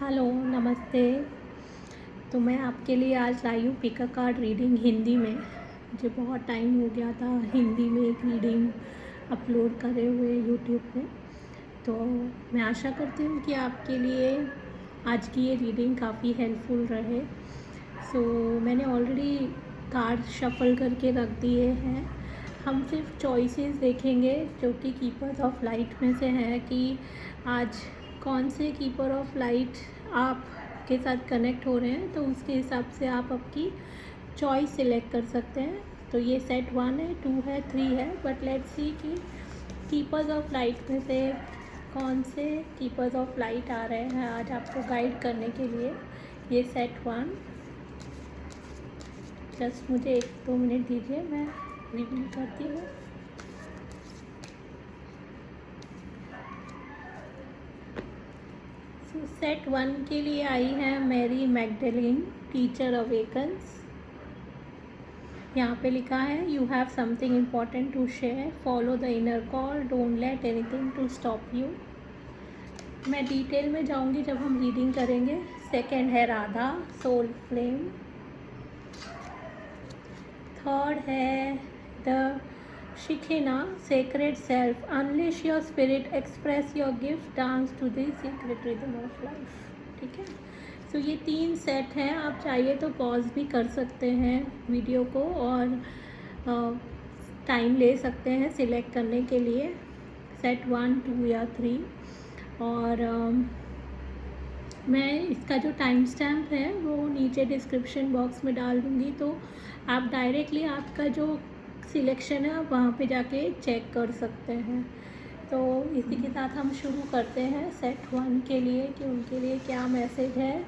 Hello, नमस्ते। तो मैं आपके लिए आज लाई हूँ pick a card reading Hindi में। मुझे बहुत टाइम हो गया था हिंदी में एक रीडिंग अपलोड करे हुए यूट्यूब पे। तो मैं आशा करती हूँ कि आपके लिए आज की ये रीडिंग काफ़ी हेल्पफुल रहे। मैंने ऑलरेडी कार्ड शफल करके रख दिए हैं। हम सिर्फ चॉइसेस देखेंगे जो कि कीपर्स ऑफ लाइट में से हैं कि आज कौन से कीपर ऑफ लाइट आप के साथ कनेक्ट हो रहे हैं, तो उसके हिसाब से आप आपकी चॉइस सिलेक्ट कर सकते हैं। तो ये सेट 1 है, 2 है, 3 है, बट लेट्स सी कि कीपर्स ऑफ लाइट में से कौन से कीपर्स ऑफ लाइट आ रहे हैं आज आपको गाइड करने के लिए। ये सेट 1, जस्ट मुझे 1-2 मिनट दीजिए, मैं रिवील करती हूँ। सेट 1 के लिए आई है मैरी मैगडलेन, टीचर अवेकन्स। यहाँ पे लिखा है you have something important to share, follow the inner call, don't let anything to stop you. मैं डिटेल में जाऊँगी जब हम रीडिंग करेंगे। सेकंड है राधा, सोल फ्लेम। थर्ड है the Shikhina, secret self, unleash your spirit, express your gift, dance to the secret rhythm of life. ठीक है, तो ये 3 सेट हैं। आप चाहिए तो पॉज भी कर सकते हैं वीडियो को और टाइम ले सकते हैं सिलेक्ट करने के लिए, सेट 1, 2 या 3। और मैं इसका जो टाइम स्टैम्प है वो नीचे डिस्क्रिप्शन बॉक्स में डाल दूँगी, तो आप डायरेक्टली आपका जो सिलेक्शन है आप वहाँ पे जाके चेक कर सकते हैं। तो इसी के साथ हम शुरू करते हैं सेट 1 के लिए कि उनके लिए क्या मैसेज है।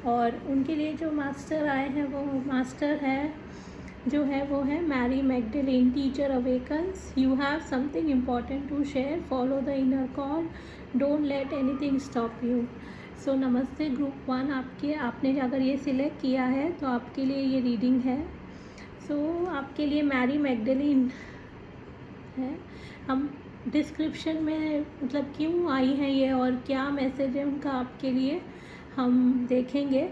और उनके लिए जो मास्टर आए हैं वो मास्टर है वो है Mary Magdalene, teacher awakens. You have something important to share, follow the inner call, don't let anything stop you. So नमस्ते ग्रुप 1, आपने अगर ये सिलेक्ट किया है तो आपके लिए ये रीडिंग है। आपके लिए मैरी मैगडलेन है। हम डिस्क्रिप्शन में मतलब क्यों आई है ये और क्या मैसेज है उनका आपके लिए हम देखेंगे।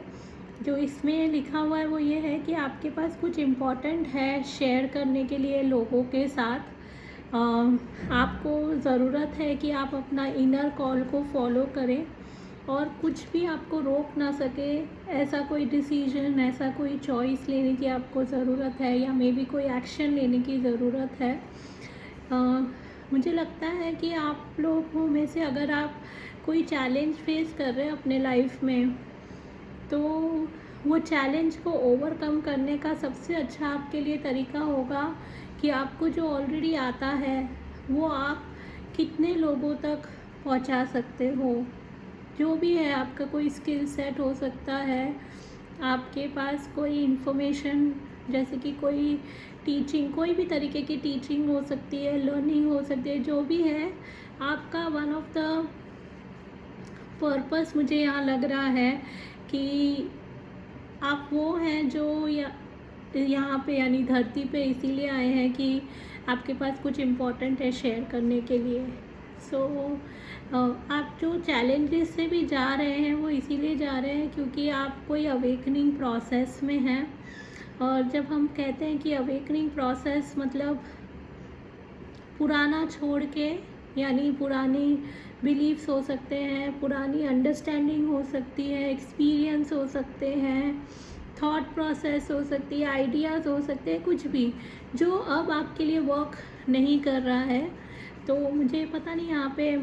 जो इसमें लिखा हुआ है वो ये है कि आपके पास कुछ इम्पोर्टेंट है शेयर करने के लिए लोगों के साथ। आपको ज़रूरत है कि आप अपना इनर कॉल को फॉलो करें और कुछ भी आपको रोक ना सके, ऐसा कोई डिसीजन, ऐसा कोई चॉइस लेने की आपको ज़रूरत है या मे बी कोई एक्शन लेने की ज़रूरत है। मुझे लगता है कि आप लोगों में से अगर आप कोई चैलेंज फेस कर रहे हैं अपने लाइफ में, तो वो चैलेंज को ओवरकम करने का सबसे अच्छा आपके लिए तरीका होगा कि आपको जो ऑलरेडी आता है वो आप कितने लोगों तक पहुंचा सकते हो। जो भी है, आपका कोई स्किल सेट हो सकता है, आपके पास कोई इन्फॉर्मेशन जैसे कि कोई टीचिंग, कोई भी तरीके की टीचिंग हो सकती है, लर्निंग हो सकती है, जो भी है आपका वन ऑफ द पर्पस मुझे यहाँ लग रहा है कि आप वो हैं जो यहाँ पे यानी धरती पे इसीलिए आए हैं कि आपके पास कुछ इम्पोर्टेंट है शेयर करने के लिए। आप जो चैलेंजेस से भी जा रहे हैं वो इसीलिए जा रहे हैं क्योंकि आप कोई अवेकनिंग प्रोसेस में हैं। और जब हम कहते हैं कि अवेकनिंग प्रोसेस मतलब पुराना छोड़ के, यानी पुरानी बिलीव्स हो सकते हैं, पुरानी अंडरस्टैंडिंग हो सकती है, एक्सपीरियंस हो सकते हैं, थॉट प्रोसेस हो सकती है, आइडियाज़ हो सकते हैं, कुछ भी जो अब आपके लिए वर्क नहीं कर रहा है। तो मुझे पता नहीं, यहाँ पे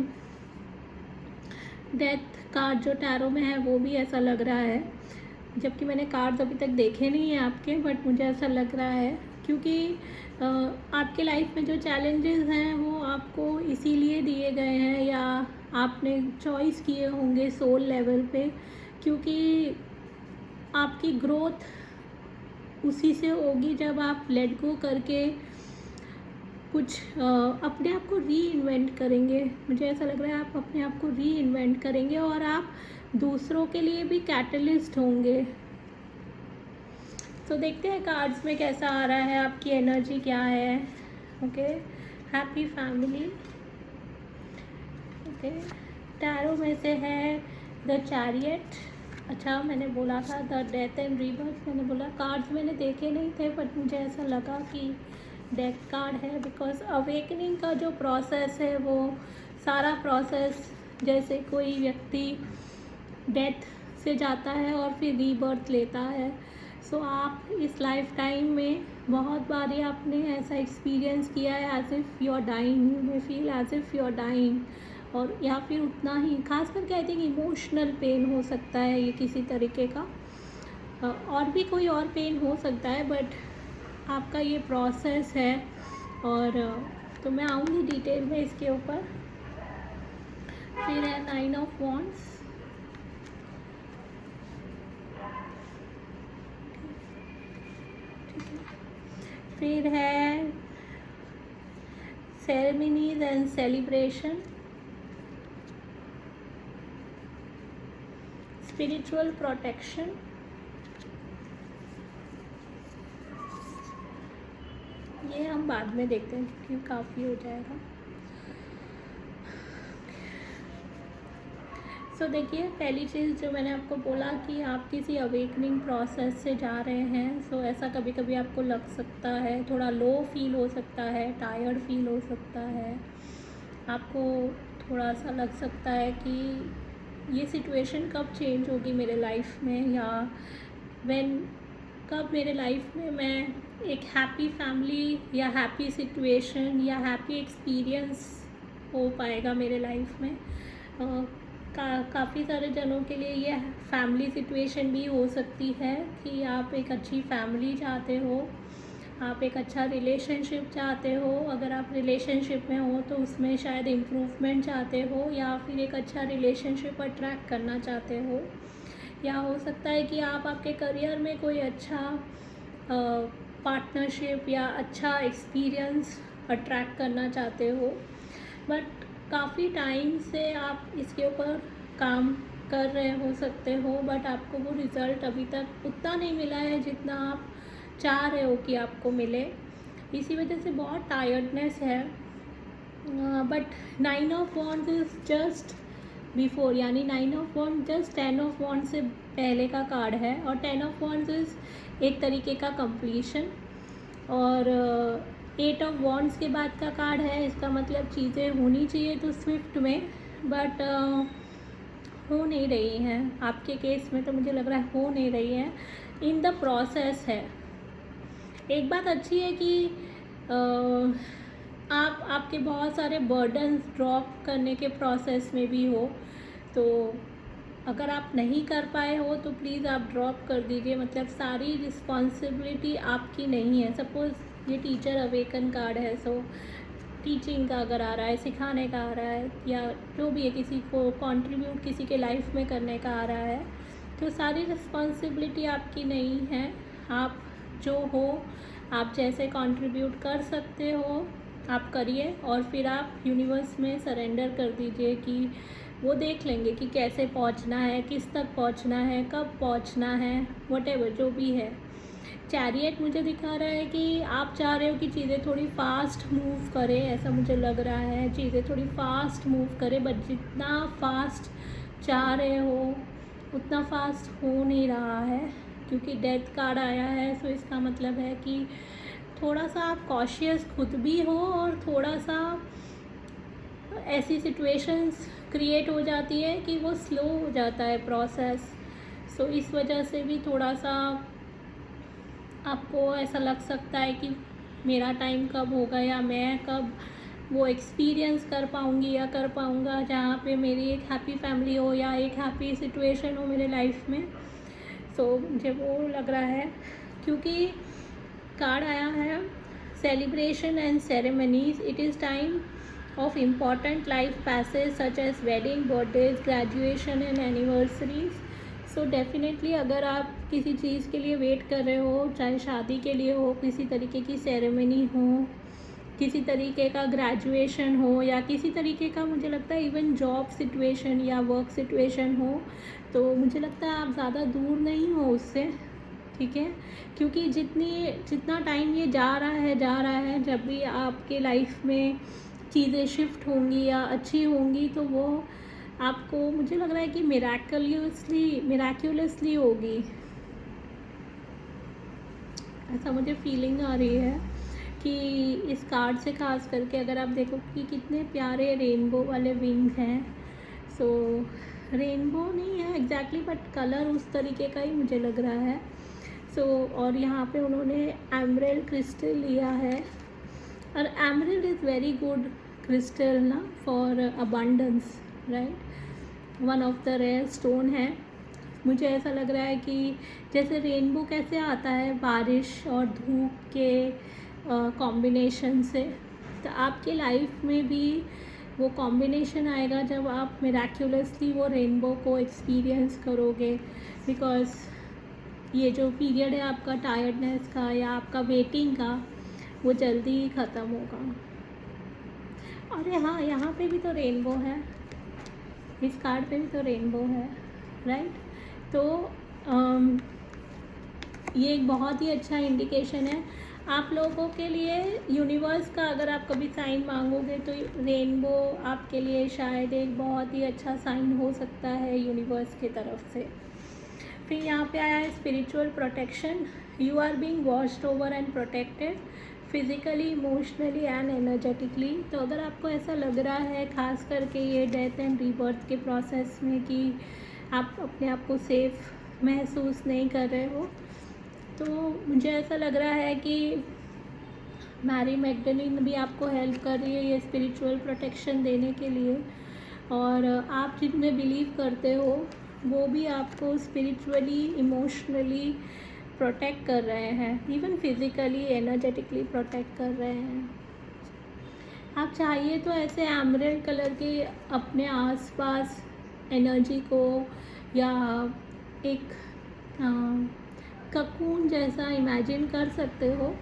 डेथ कार्ड जो टैरो में है वो भी ऐसा लग रहा है, जबकि मैंने कार्ड्स अभी तक देखे नहीं हैं आपके, बट मुझे ऐसा लग रहा है क्योंकि आपके लाइफ में जो चैलेंजेस हैं वो आपको इसीलिए दिए गए हैं या आपने चॉइस किए होंगे सोल लेवल पे, क्योंकि आपकी ग्रोथ उसी से होगी जब आप लेट गो करके कुछ अपने आप को री इन्वेंट करेंगे। मुझे ऐसा लग रहा है आप अपने आप को री इन्वेंट करेंगे और आप दूसरों के लिए भी कैटलिस्ट होंगे। तो देखते हैं कार्ड्स में कैसा आ रहा है, आपकी एनर्जी क्या है। Okay, happy family. Okay, tarot में से है द चैरियट, अच्छा मैंने बोला था द डेथ एंड रीबर्थ, मैंने बोला कार्ड्स मैंने देखे नहीं थे बट मुझे ऐसा लगा कि डेथ कार्ड है, बिकॉज अवेकनिंग का जो प्रोसेस है वो सारा प्रोसेस, जैसे कोई व्यक्ति डेथ से जाता है और फिर रीबर्थ लेता है। सो आप इस लाइफ टाइम में बहुत बारी आपने ऐसा एक्सपीरियंस किया है, as if you are dying, you may feel as if you are dying, और या फिर उतना ही खास करके आई थिंक इमोशनल पेन हो सकता है ये किसी तरीके का, और भी कोई और पेन हो सकता है, बट आपका ये प्रोसेस है। और तो मैं आऊँगी डिटेल में इसके ऊपर। फिर है 9 ऑफ वॉन्ड्स, फिर है ceremonies and celebration, spiritual protection, ये हम बाद में देखते हैं क्योंकि काफ़ी हो जाएगा। सो देखिए, पहली चीज़ जो मैंने आपको बोला कि आप किसी अवेकनिंग प्रोसेस से जा रहे हैं। सो ऐसा कभी कभी आपको लग सकता है, थोड़ा लो फील हो सकता है, टायर्ड फील हो सकता है, आपको थोड़ा सा लग सकता है कि ये सिचुएशन कब चेंज होगी मेरे लाइफ में, या कब मेरे लाइफ में मैं एक हैप्पी फैमिली या हैप्पी सिचुएशन या हैप्पी एक्सपीरियंस हो पाएगा मेरे लाइफ में। काफ़ी सारे जनों के लिए ये फैमिली सिचुएशन भी हो सकती है कि आप एक अच्छी फैमिली चाहते हो, आप एक अच्छा रिलेशनशिप चाहते हो, अगर आप रिलेशनशिप में हो तो उसमें शायद इम्प्रूवमेंट चाहते हो, या फिर एक अच्छा रिलेशनशिप अट्रैक्ट करना चाहते हो, या हो सकता है कि आप आपके करियर में कोई अच्छा पार्टनरशिप या अच्छा एक्सपीरियंस अट्रैक्ट करना चाहते हो। बट काफ़ी टाइम से आप इसके ऊपर काम कर रहे हो सकते हो, बट आपको वो रिज़ल्ट अभी तक उतना नहीं मिला है जितना आप चाह रहे हो कि आपको मिले। इसी वजह से बहुत टायर्डनेस है। But 9 of wands is just before, यानी 9 of wands just 10 of wands से पहले का कार्ड है, और 10 ऑफ वॉन्ड्स इज़ एक तरीके का कंप्लीशन, और 8 ऑफ वॉन्ड्स के बाद का कार्ड है। इसका मतलब चीज़ें होनी चाहिए तो स्विफ्ट में, बट हो नहीं रही हैं आपके केस में, तो मुझे लग रहा है हो नहीं रही है, इन द प्रोसेस है। एक बात अच्छी है कि आपके बहुत सारे बर्डन्स ड्रॉप करने के प्रोसेस में भी हो, तो अगर आप नहीं कर पाए हो तो प्लीज़ आप ड्रॉप कर दीजिए, मतलब सारी रिस्पॉन्सिबिलिटी आपकी नहीं है। सपोज़ ये टीचर अवेकन कार्ड है, सो टीचिंग का अगर आ रहा है, सिखाने का आ रहा है, या जो भी है किसी को कंट्रीब्यूट किसी के लाइफ में करने का आ रहा है, तो सारी रिस्पॉन्सिबिलिटी आपकी नहीं है। आप जो हो, आप जैसे कंट्रीब्यूट कर सकते हो आप करिए, और फिर आप यूनिवर्स में सरेंडर कर दीजिए कि वो देख लेंगे कि कैसे पहुंचना है, किस तक पहुंचना है, कब पहुंचना है, व्हाटएवर जो भी है। चैरियट मुझे दिखा रहा है कि आप चाह रहे हो कि चीज़ें थोड़ी फास्ट मूव करें, ऐसा मुझे लग रहा है, चीज़ें थोड़ी फास्ट मूव करें, बट जितना फास्ट चाह रहे हो उतना फास्ट हो नहीं रहा है, क्योंकि डेथ कार्ड आया है। सो इसका मतलब है कि थोड़ा सा आप कॉशियस खुद भी हो, और थोड़ा सा ऐसी सिचुएशंस क्रिएट हो जाती है कि वो स्लो हो जाता है प्रोसेस। सो इस वजह से भी थोड़ा सा आपको ऐसा लग सकता है कि मेरा टाइम कब होगा, या मैं कब वो एक्सपीरियंस कर पाऊँगी या कर पाऊँगा जहाँ पे मेरी एक हैप्पी फैमिली हो या एक हैप्पी सिचुएशन हो मेरे लाइफ में। सो मुझे वो लग रहा है, क्योंकि कार्ड आया है celebration and ceremonies. It is time of important life passes such as wedding, birthdays, graduation and anniversaries. So definitely अगर आप किसी चीज़ के लिए वेट कर रहे हो, चाहे शादी के लिए हो, किसी तरीके की सेरेमनी हो, किसी तरीके का ग्रेजुएशन हो, या किसी तरीके का मुझे लगता है इवन जॉब सिचुएशन या वर्क सिचुएशन हो, तो मुझे लगता है आप ज़्यादा दूर नहीं हो उससे, ठीक है। क्योंकि जितना टाइम ये जा रहा है, जब भी आपके लाइफ में चीज़ें शिफ्ट होंगी या अच्छी होंगी, तो वो आपको मुझे लग रहा है कि मिराक्युलसली होगी, ऐसा मुझे फीलिंग आ रही है कि इस कार्ड से खास करके अगर आप देखो कि कितने प्यारे रेनबो वाले विंग्स हैं। सो रेनबो नहीं है एग्जैक्टली बट कलर उस तरीके का ही मुझे लग रहा है। सो और यहाँ पे उन्होंने एमराल्ड क्रिस्टल लिया है, और emerald is very good crystal ना for abundance, right, one of the rare stone है। मुझे ऐसा लग रहा है कि जैसे रेनबो कैसे आता है बारिश और धूप के कॉम्बिनेशन से, तो आपकी लाइफ में भी वो कॉम्बिनेशन आएगा जब आप मिराक्युलसली वो रेनबो को एक्सपीरियंस करोगे। बिकॉज़ ये जो पीरियड है आपका टायर्डनेस का या आपका वेटिंग का, वो जल्दी ही ख़त्म होगा। अरे हाँ, यहाँ पे भी तो रेनबो है, इस कार्ड पे भी तो रेनबो है, राइट। तो ये एक बहुत ही अच्छा इंडिकेशन है आप लोगों के लिए। यूनिवर्स का अगर आप कभी साइन मांगोगे तो रेनबो आपके लिए शायद एक बहुत ही अच्छा साइन हो सकता है यूनिवर्स की तरफ से। फिर यहाँ पे आया है spiritual protection. You are being watched over and protected physically, emotionally and energetically. तो अगर आपको ऐसा लग रहा है खास करके ये डेथ एंड रीबर्थ के प्रोसेस में कि आप अपने आप को सेफ महसूस नहीं कर रहे हो, तो मुझे ऐसा लग रहा है कि मैरी मैग्डलिन भी आपको हेल्प कर रही है ये स्पिरिचुअल प्रोटेक्शन देने के लिए। और आप जिनमें बिलीव करते हो वो भी आपको स्पिरिचुअली, इमोशनली प्रोटेक्ट कर रहे हैं, इवन फिज़िकली, एनर्जेटिकली प्रोटेक्ट कर रहे हैं। आप चाहिए तो ऐसे एमराल्ड कलर के अपने आसपास एनर्जी को या एक ककून जैसा इमेजिन कर सकते हो,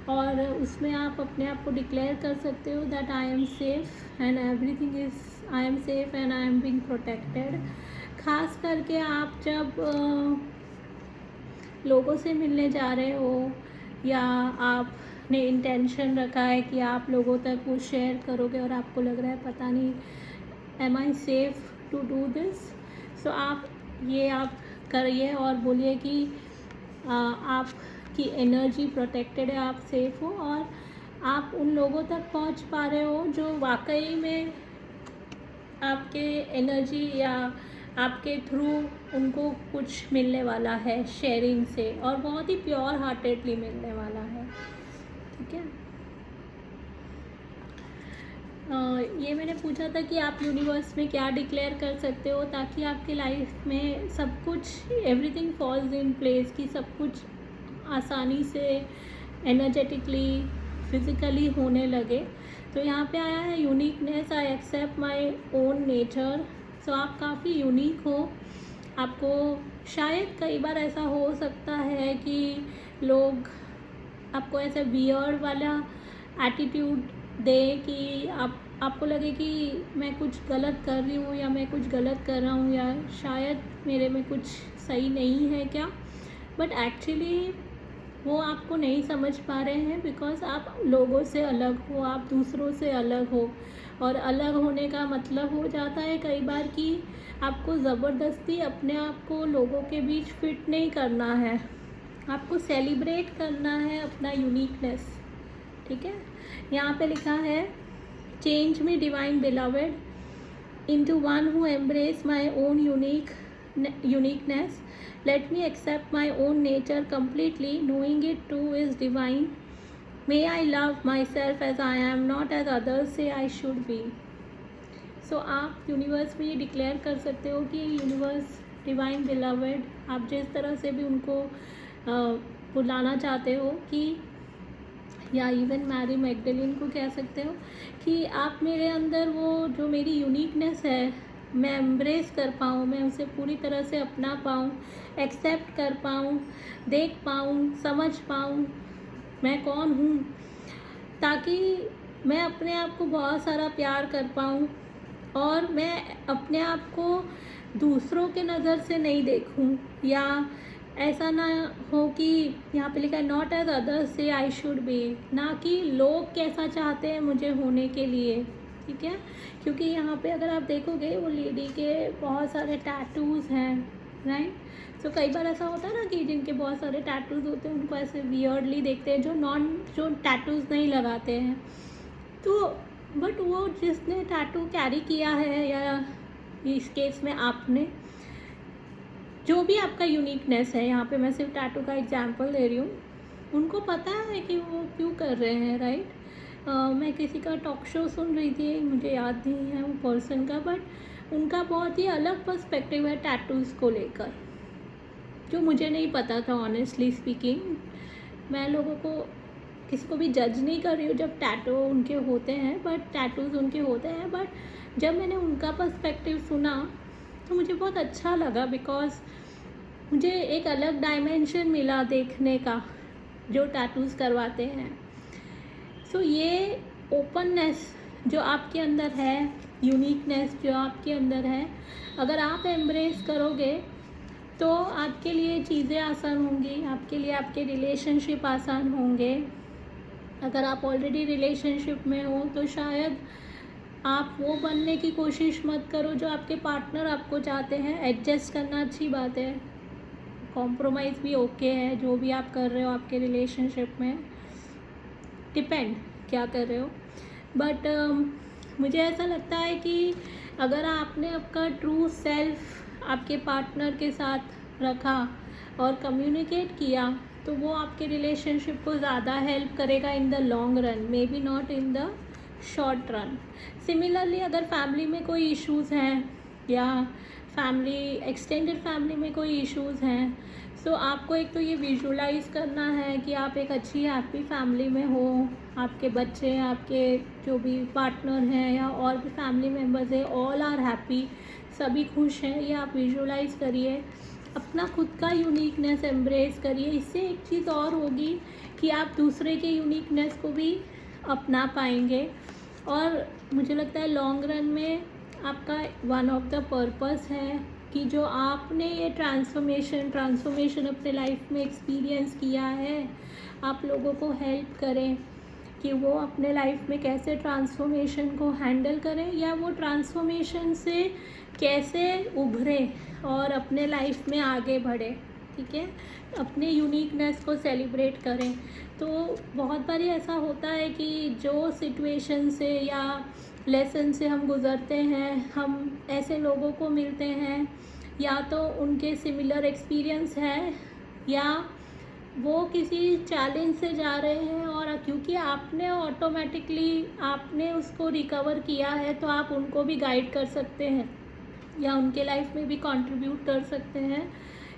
और उसमें आप अपने आप को डिक्लेयर कर सकते हो that I am safe and everything is, I am safe and I am being protected. खास करके आप जब लोगों से मिलने जा रहे हो या आपने इंटेंशन रखा है कि आप लोगों तक वो शेयर करोगे और आपको लग रहा है पता नहीं am I safe to do this, so आप करिए और बोलिए कि आपकी एनर्जी प्रोटेक्टेड है, आप सेफ हो और आप उन लोगों तक पहुंच पा रहे हो जो वाकई में आपके एनर्जी या आपके थ्रू उनको कुछ मिलने वाला है शेयरिंग से, और बहुत ही प्योर हार्टेडली मिलने वाला है, ठीक है। ये मैंने पूछा था कि आप यूनिवर्स में क्या डिक्लेयर कर सकते हो ताकि आपकी लाइफ में सब कुछ, एवरीथिंग फॉल्स इन प्लेस, कि सब कुछ आसानी से एनर्जेटिकली, फिज़िकली होने लगे। तो यहाँ पे आया है uniqueness, I accept my own nature. So आप काफ़ी यूनिक हो। आपको शायद कई बार ऐसा हो सकता है कि लोग आपको ऐसे वियर्ड वाला एटीट्यूड दे कि आपको लगे कि मैं कुछ गलत कर रही हूँ या मैं कुछ गलत कर रहा हूँ या शायद मेरे में कुछ सही नहीं है क्या, बट एक्चुअली वो आपको नहीं समझ पा रहे हैं बिकॉज़ आप लोगों से अलग हो, आप दूसरों से अलग हो। और अलग होने का मतलब हो जाता है कई बार कि आपको ज़बरदस्ती अपने आप को लोगों के बीच फिट नहीं करना है, आपको सेलिब्रेट करना है अपना यूनिकनेस, ठीक है। यहाँ पे लिखा है change me divine beloved into one who embrace my own uniqueness, let me accept my own nature completely, knowing it too is divine. May I love myself as I am, not as others say I should be. So आप universe में ये declare कर सकते हो कि universe, divine beloved, आप जिस तरह से भी उनको बुलाना चाहते हो, कि या इवन मैरी मैग्डलिन को कह सकते हो कि आप मेरे अंदर वो जो मेरी यूनिकनेस है मैं एम्ब्रेस कर पाऊँ, मैं उसे पूरी तरह से अपना पाऊँ, एक्सेप्ट कर पाऊँ, देख पाऊँ, समझ पाऊँ मैं कौन हूँ, ताकि मैं अपने आप को बहुत सारा प्यार कर पाऊँ और मैं अपने आप को दूसरों के नज़र से नहीं देखूँ, या ऐसा ना हो कि यहाँ पे लिखा है नॉट एज अदर्स से आई शुड बी, ना कि लोग कैसा चाहते हैं मुझे होने के लिए, ठीक है, क्योंकि यहाँ पे अगर आप देखोगे वो लेडी के बहुत सारे टैटूज़ हैं, राइट। सो कई बार ऐसा होता है ना कि जिनके बहुत सारे टैटूज़ होते हैं उनको ऐसे वियर्डली देखते हैं, जो टैटूज़ नहीं लगाते हैं। तो बट वो जिसने टैटू कैरी किया है, या इस केस में आपने, जो भी आपका यूनिकनेस है, यहाँ पे मैं सिर्फ टैटू का एग्जांपल दे रही हूँ, उनको पता है कि वो क्यों कर रहे हैं, राइट। मैं किसी का टॉक शो सुन रही थी, मुझे याद नहीं है वो पर्सन का, बट उनका बहुत ही अलग पर्सपेक्टिव है टैटूज़ को लेकर, जो मुझे नहीं पता था ऑनेस्टली स्पीकिंग। मैं लोगों को, किसी को भी जज नहीं कर रही हूँ जब टैटू उनके होते हैं, बट टैटूज़ उनके होते हैं, बट जब मैंने उनका पर्सपेक्टिव सुना तो मुझे बहुत अच्छा लगा, बिकॉज मुझे एक अलग डायमेंशन मिला देखने का जो टैटूज़ करवाते हैं। सो ये ओपननेस जो आपके अंदर है, यूनिकनेस जो आपके अंदर है, अगर आप एम्ब्रेस करोगे तो आपके लिए चीज़ें आसान होंगी, आपके लिए आपके रिलेशनशिप आसान होंगे। अगर आप ऑलरेडी रिलेशनशिप में हो तो शायद आप वो बनने की कोशिश मत करो जो आपके पार्टनर आपको चाहते हैं। एडजस्ट करना अच्छी बात है, कॉम्प्रोमाइज़ भी ओके है, जो भी आप कर रहे हो आपके रिलेशनशिप में, डिपेंड क्या कर रहे हो। बट मुझे ऐसा लगता है कि अगर आपने आपका ट्रू सेल्फ आपके पार्टनर के साथ रखा और कम्युनिकेट किया तो वो आपके रिलेशनशिप को ज़्यादा हेल्प करेगा in the long run, may be not in the short run. Similarly अगर फैमिली में कोई इश्यूज़ हैं या फैमिली, एक्सटेंडेड फैमिली में कोई इश्यूज़ हैं, सो आपको एक तो ये विजुलाइज करना है कि आप एक अच्छी हैप्पी फैमिली में हो, आपके बच्चे, आपके जो भी पार्टनर हैं या और भी फैमिली मेम्बर्स हैं, ऑल आर हैप्पी, सभी खुश हैं, ये आप विजुलाइज करिए। अपना खुद का यूनिकनेस एम्ब्रेस करिए। इससे एक चीज़ और होगी कि आप दूसरे के यूनिकनेस को भी अपना पाएंगे, और मुझे लगता है लॉन्ग रन में आपका वन ऑफ द पर्पस है कि जो आपने ये ट्रांसफॉर्मेशन अपने लाइफ में एक्सपीरियंस किया है, आप लोगों को हेल्प करें कि वो अपने लाइफ में कैसे ट्रांसफॉर्मेशन को हैंडल करें, या वो ट्रांसफॉर्मेशन से कैसे उभरे और अपने लाइफ में आगे बढ़े, ठीक है, अपने यूनिकनेस को सेलिब्रेट करें। तो बहुत बारी ऐसा होता है कि जो सिचुएशन से या लेसन से हम गुज़रते हैं, हम ऐसे लोगों को मिलते हैं या तो उनके सिमिलर एक्सपीरियंस है या वो किसी चैलेंज से जा रहे हैं, और क्योंकि आपने ऑटोमेटिकली आपने उसको रिकवर किया है तो आप उनको भी गाइड कर सकते हैं या उनके लाइफ में भी कंट्रीब्यूट कर सकते हैं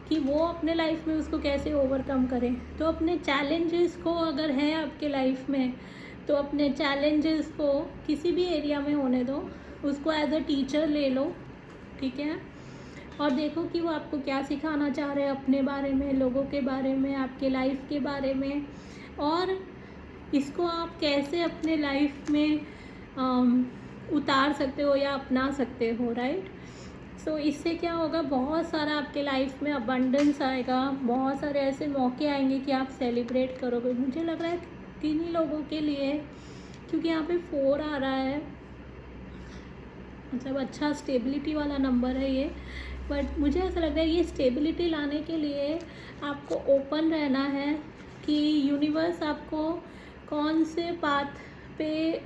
कि वो अपने लाइफ में उसको कैसे ओवरकम करें। तो अपने चैलेंजेस को, अगर है आपके लाइफ में, तो अपने चैलेंजेस को किसी भी एरिया में होने दो, उसको एज अ टीचर ले लो, ठीक है, और देखो कि वो आपको क्या सिखाना चाह रहे हैं अपने बारे में, लोगों के बारे में, आपके लाइफ के बारे में, और इसको आप कैसे अपने लाइफ में उतार सकते हो या अपना सकते हो, राइट। सो इससे क्या होगा, बहुत सारा आपके लाइफ में अबंडेंस आएगा, बहुत सारे ऐसे मौके आएंगे कि आप सेलिब्रेट करोगे। मुझे लग रहा है 3 ही लोगों के लिए, क्योंकि यहाँ पे 4 आ रहा है, मतलब अच्छा स्टेबिलिटी वाला नंबर है ये। बट मुझे ऐसा लग रहा है ये स्टेबिलिटी लाने के लिए आपको ओपन रहना है कि यूनिवर्स आपको कौन से पाथ पे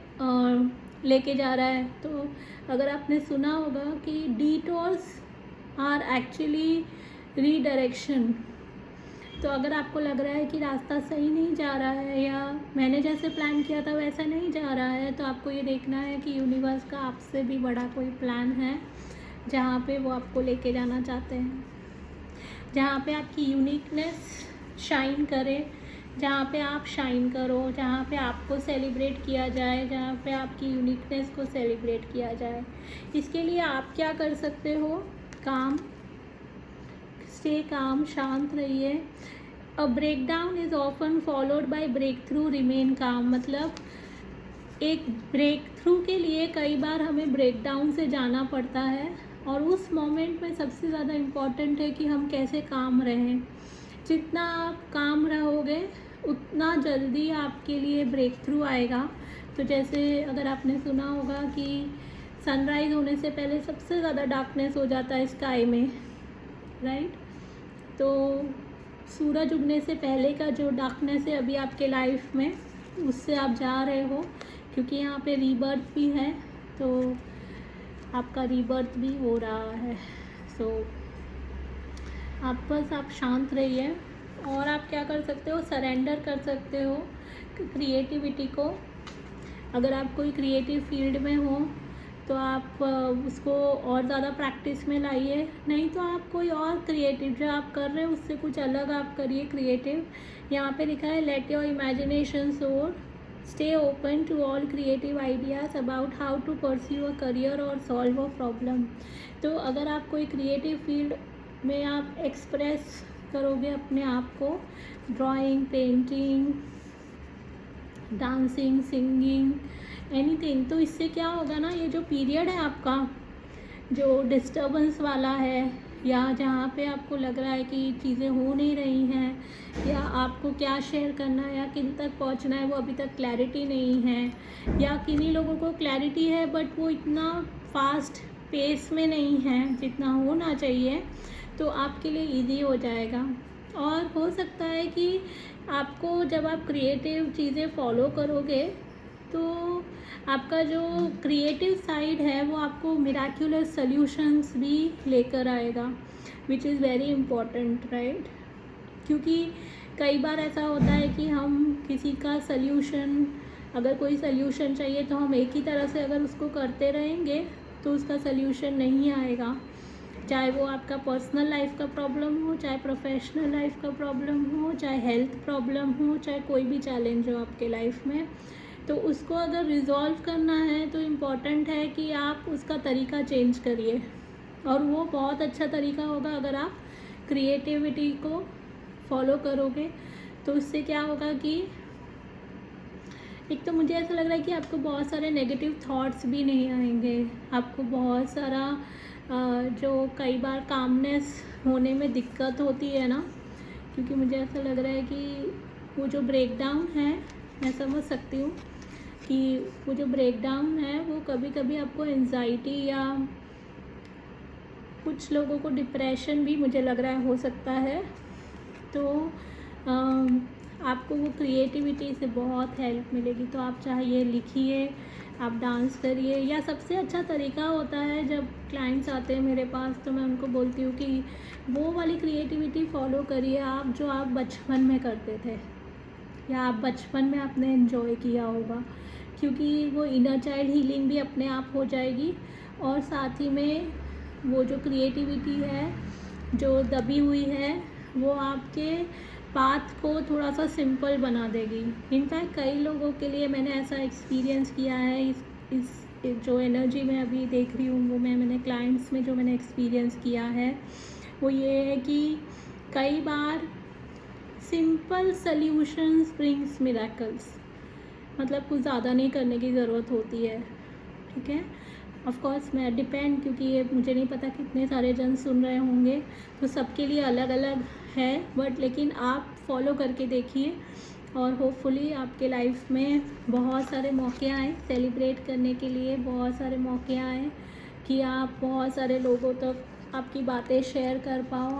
लेके जा रहा है। तो अगर आपने सुना होगा कि डिटॉर्स आर एक्चुअली रीडायरेक्शन, तो अगर आपको लग रहा है कि रास्ता सही नहीं जा रहा है या मैंने जैसे प्लान किया था वैसा नहीं जा रहा है, तो आपको ये देखना है कि यूनिवर्स का आपसे भी बड़ा कोई प्लान है जहाँ पे वो आपको लेके जाना चाहते हैं, जहाँ पे आपकी यूनिकनेस शाइन करे, जहाँ पे आप शाइन करो, जहाँ पे आपको सेलिब्रेट किया जाए, जहाँ पे आपकी यूनिकनेस को सेलिब्रेट किया जाए। इसके लिए आप क्या कर सकते हो, काम, स्टे काम, शांत रहिए। A breakdown is often followed by breakthrough, remain calm. मतलब एक ब्रेक थ्रू के लिए कई बार हमें ब्रेक डाउन से जाना पड़ता है, और उस मोमेंट में सबसे ज़्यादा इम्पॉर्टेंट है कि हम कैसे काम रहें। जितना आप काम रहोगे उतना जल्दी आपके लिए ब्रेक थ्रू आएगा। तो जैसे अगर आपने सुना होगा कि सनराइज़ होने से पहले सबसे ज़्यादा डार्कनेस हो जाता है स्काई में, राइट। तो सूरज उगने से पहले का जो डार्कनेस है अभी आपके लाइफ में, उससे आप जा रहे हो, क्योंकि यहाँ पे रीबर्थ भी है, तो आपका रीबर्थ भी हो रहा है। सो आप शांत रहिए, और आप क्या कर सकते हो, सरेंडर कर सकते हो क्रिएटिविटी को। अगर आप कोई क्रिएटिव फील्ड में हो तो आप उसको और ज़्यादा प्रैक्टिस में लाइए, नहीं तो आप कोई और क्रिएटिव जो आप कर रहे हो उससे कुछ अलग आप करिए क्रिएटिव। यहाँ पे लिखा है let your imagination soar, stay open to all creative ideas about how to pursue a career और सॉल्व अ प्रॉब्लम। तो अगर आप कोई क्रिएटिव फील्ड में आप एक्सप्रेस करोगे अपने आप को, drawing, painting, dancing, singing, anything, तो इससे क्या होगा ना, ये जो पीरियड है आपका जो डिस्टर्बेंस वाला है, या जहाँ पे आपको लग रहा है कि चीज़ें हो नहीं रही हैं, या आपको क्या शेयर करना है या किन तक पहुँचना है वो अभी तक क्लैरिटी नहीं है, या किन्हीं लोगों को क्लैरिटी है बट वो इतना फास्ट पेस में नहीं है जितना होना चाहिए, तो आपके लिए इजी हो जाएगा। और हो सकता है कि आपको जब आप क्रिएटिव चीज़ें फॉलो करोगे तो आपका जो क्रिएटिव साइड है वो आपको मिराक्युलस सॉल्यूशंस भी लेकर आएगा, which is very important, right. क्योंकि कई बार ऐसा होता है कि हम किसी का सल्यूशन, अगर कोई सल्यूशन चाहिए तो हम एक ही तरह से अगर उसको करते रहेंगे तो उसका सल्यूशन नहीं आएगा, चाहे वो आपका पर्सनल लाइफ का प्रॉब्लम हो, चाहे प्रोफेशनल लाइफ का प्रॉब्लम हो, चाहे हेल्थ प्रॉब्लम हो, चाहे कोई भी चैलेंज हो आपके लाइफ में। तो उसको अगर रिजॉल्व करना है तो इम्पॉर्टेंट है कि आप उसका तरीका चेंज करिए, और वो बहुत अच्छा तरीका होगा अगर आप क्रिएटिविटी को फॉलो करोगे। तो उससे क्या होगा कि एक तो मुझे ऐसा लग रहा है कि आपको बहुत सारे नेगेटिव थॉट्स भी नहीं आएंगे, आपको बहुत सारा जो कई बार कामनेस होने में दिक्कत होती है ना, क्योंकि मुझे ऐसा लग रहा है कि वो जो ब्रेकडाउन है, मैं समझ सकती हूँ कि वो जो ब्रेकडाउन है वो कभी कभी आपको एंजाइटी या कुछ लोगों को डिप्रेशन भी मुझे लग रहा है हो सकता है। तो आपको वो क्रिएटिविटी से बहुत हेल्प मिलेगी। तो आप चाहिए लिखिए, आप डांस करिए, या सबसे अच्छा तरीका होता है जब क्लाइंट्स आते हैं मेरे पास तो मैं उनको बोलती हूँ कि वो वाली क्रिएटिविटी फॉलो करिए आप जो आप बचपन में करते थे, या आप बचपन में आपने एंजॉय किया होगा, क्योंकि वो इनर चाइल्ड हीलिंग भी अपने आप हो जाएगी, और साथ ही में वो जो क्रिएटिविटी है जो दबी हुई है वो आपके पाथ को थोड़ा सा सिंपल बना देगी। इनफैक्ट कई लोगों के लिए मैंने ऐसा एक्सपीरियंस किया है, इस जो एनर्जी मैं अभी देख रही हूँ वो मैंने क्लाइंट्स में जो मैंने एक्सपीरियंस किया है वो ये है कि कई बार सिंपल सल्यूशंस ब्रिंग्स मिरेकल्स, मतलब कुछ ज़्यादा नहीं करने की ज़रूरत होती है, ठीक है। ऑफ कोर्स मैं डिपेंड, क्योंकि ये मुझे नहीं पता कितने सारे जन सुन रहे होंगे तो सबके लिए अलग अलग है, बट लेकिन आप फॉलो करके देखिए और होपफुली आपके लाइफ में बहुत सारे मौके आए सेलिब्रेट करने के लिए, बहुत सारे मौके आए कि आप बहुत सारे लोगों तक आपकी बातें शेयर कर पाओ,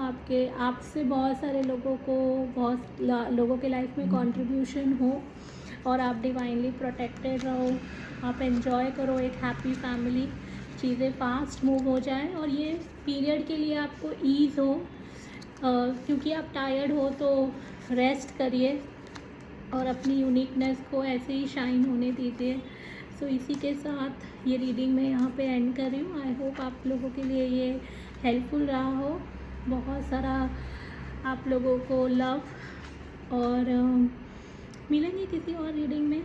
आपसे बहुत सारे लोगों को बहुत लोगों के लाइफ में कंट्रीब्यूशन हो, और आप डिवाइनली प्रोटेक्टेड रहो, आप एंजॉय करो एक हैप्पी फैमिली, चीज़ें फास्ट मूव हो जाए और ये पीरियड के लिए आपको ईज़ हो, क्योंकि आप टायर्ड हो तो रेस्ट करिए और अपनी यूनिकनेस को ऐसे ही शाइन होने दीजिए। सो इसी के साथ ये रीडिंग मैं यहाँ पे एंड कर रही हूँ। आई होप आप लोगों के लिए ये हेल्पफुल रहा हो। बहुत सारा आप लोगों को लव, और मिलेंगे किसी और रीडिंग में।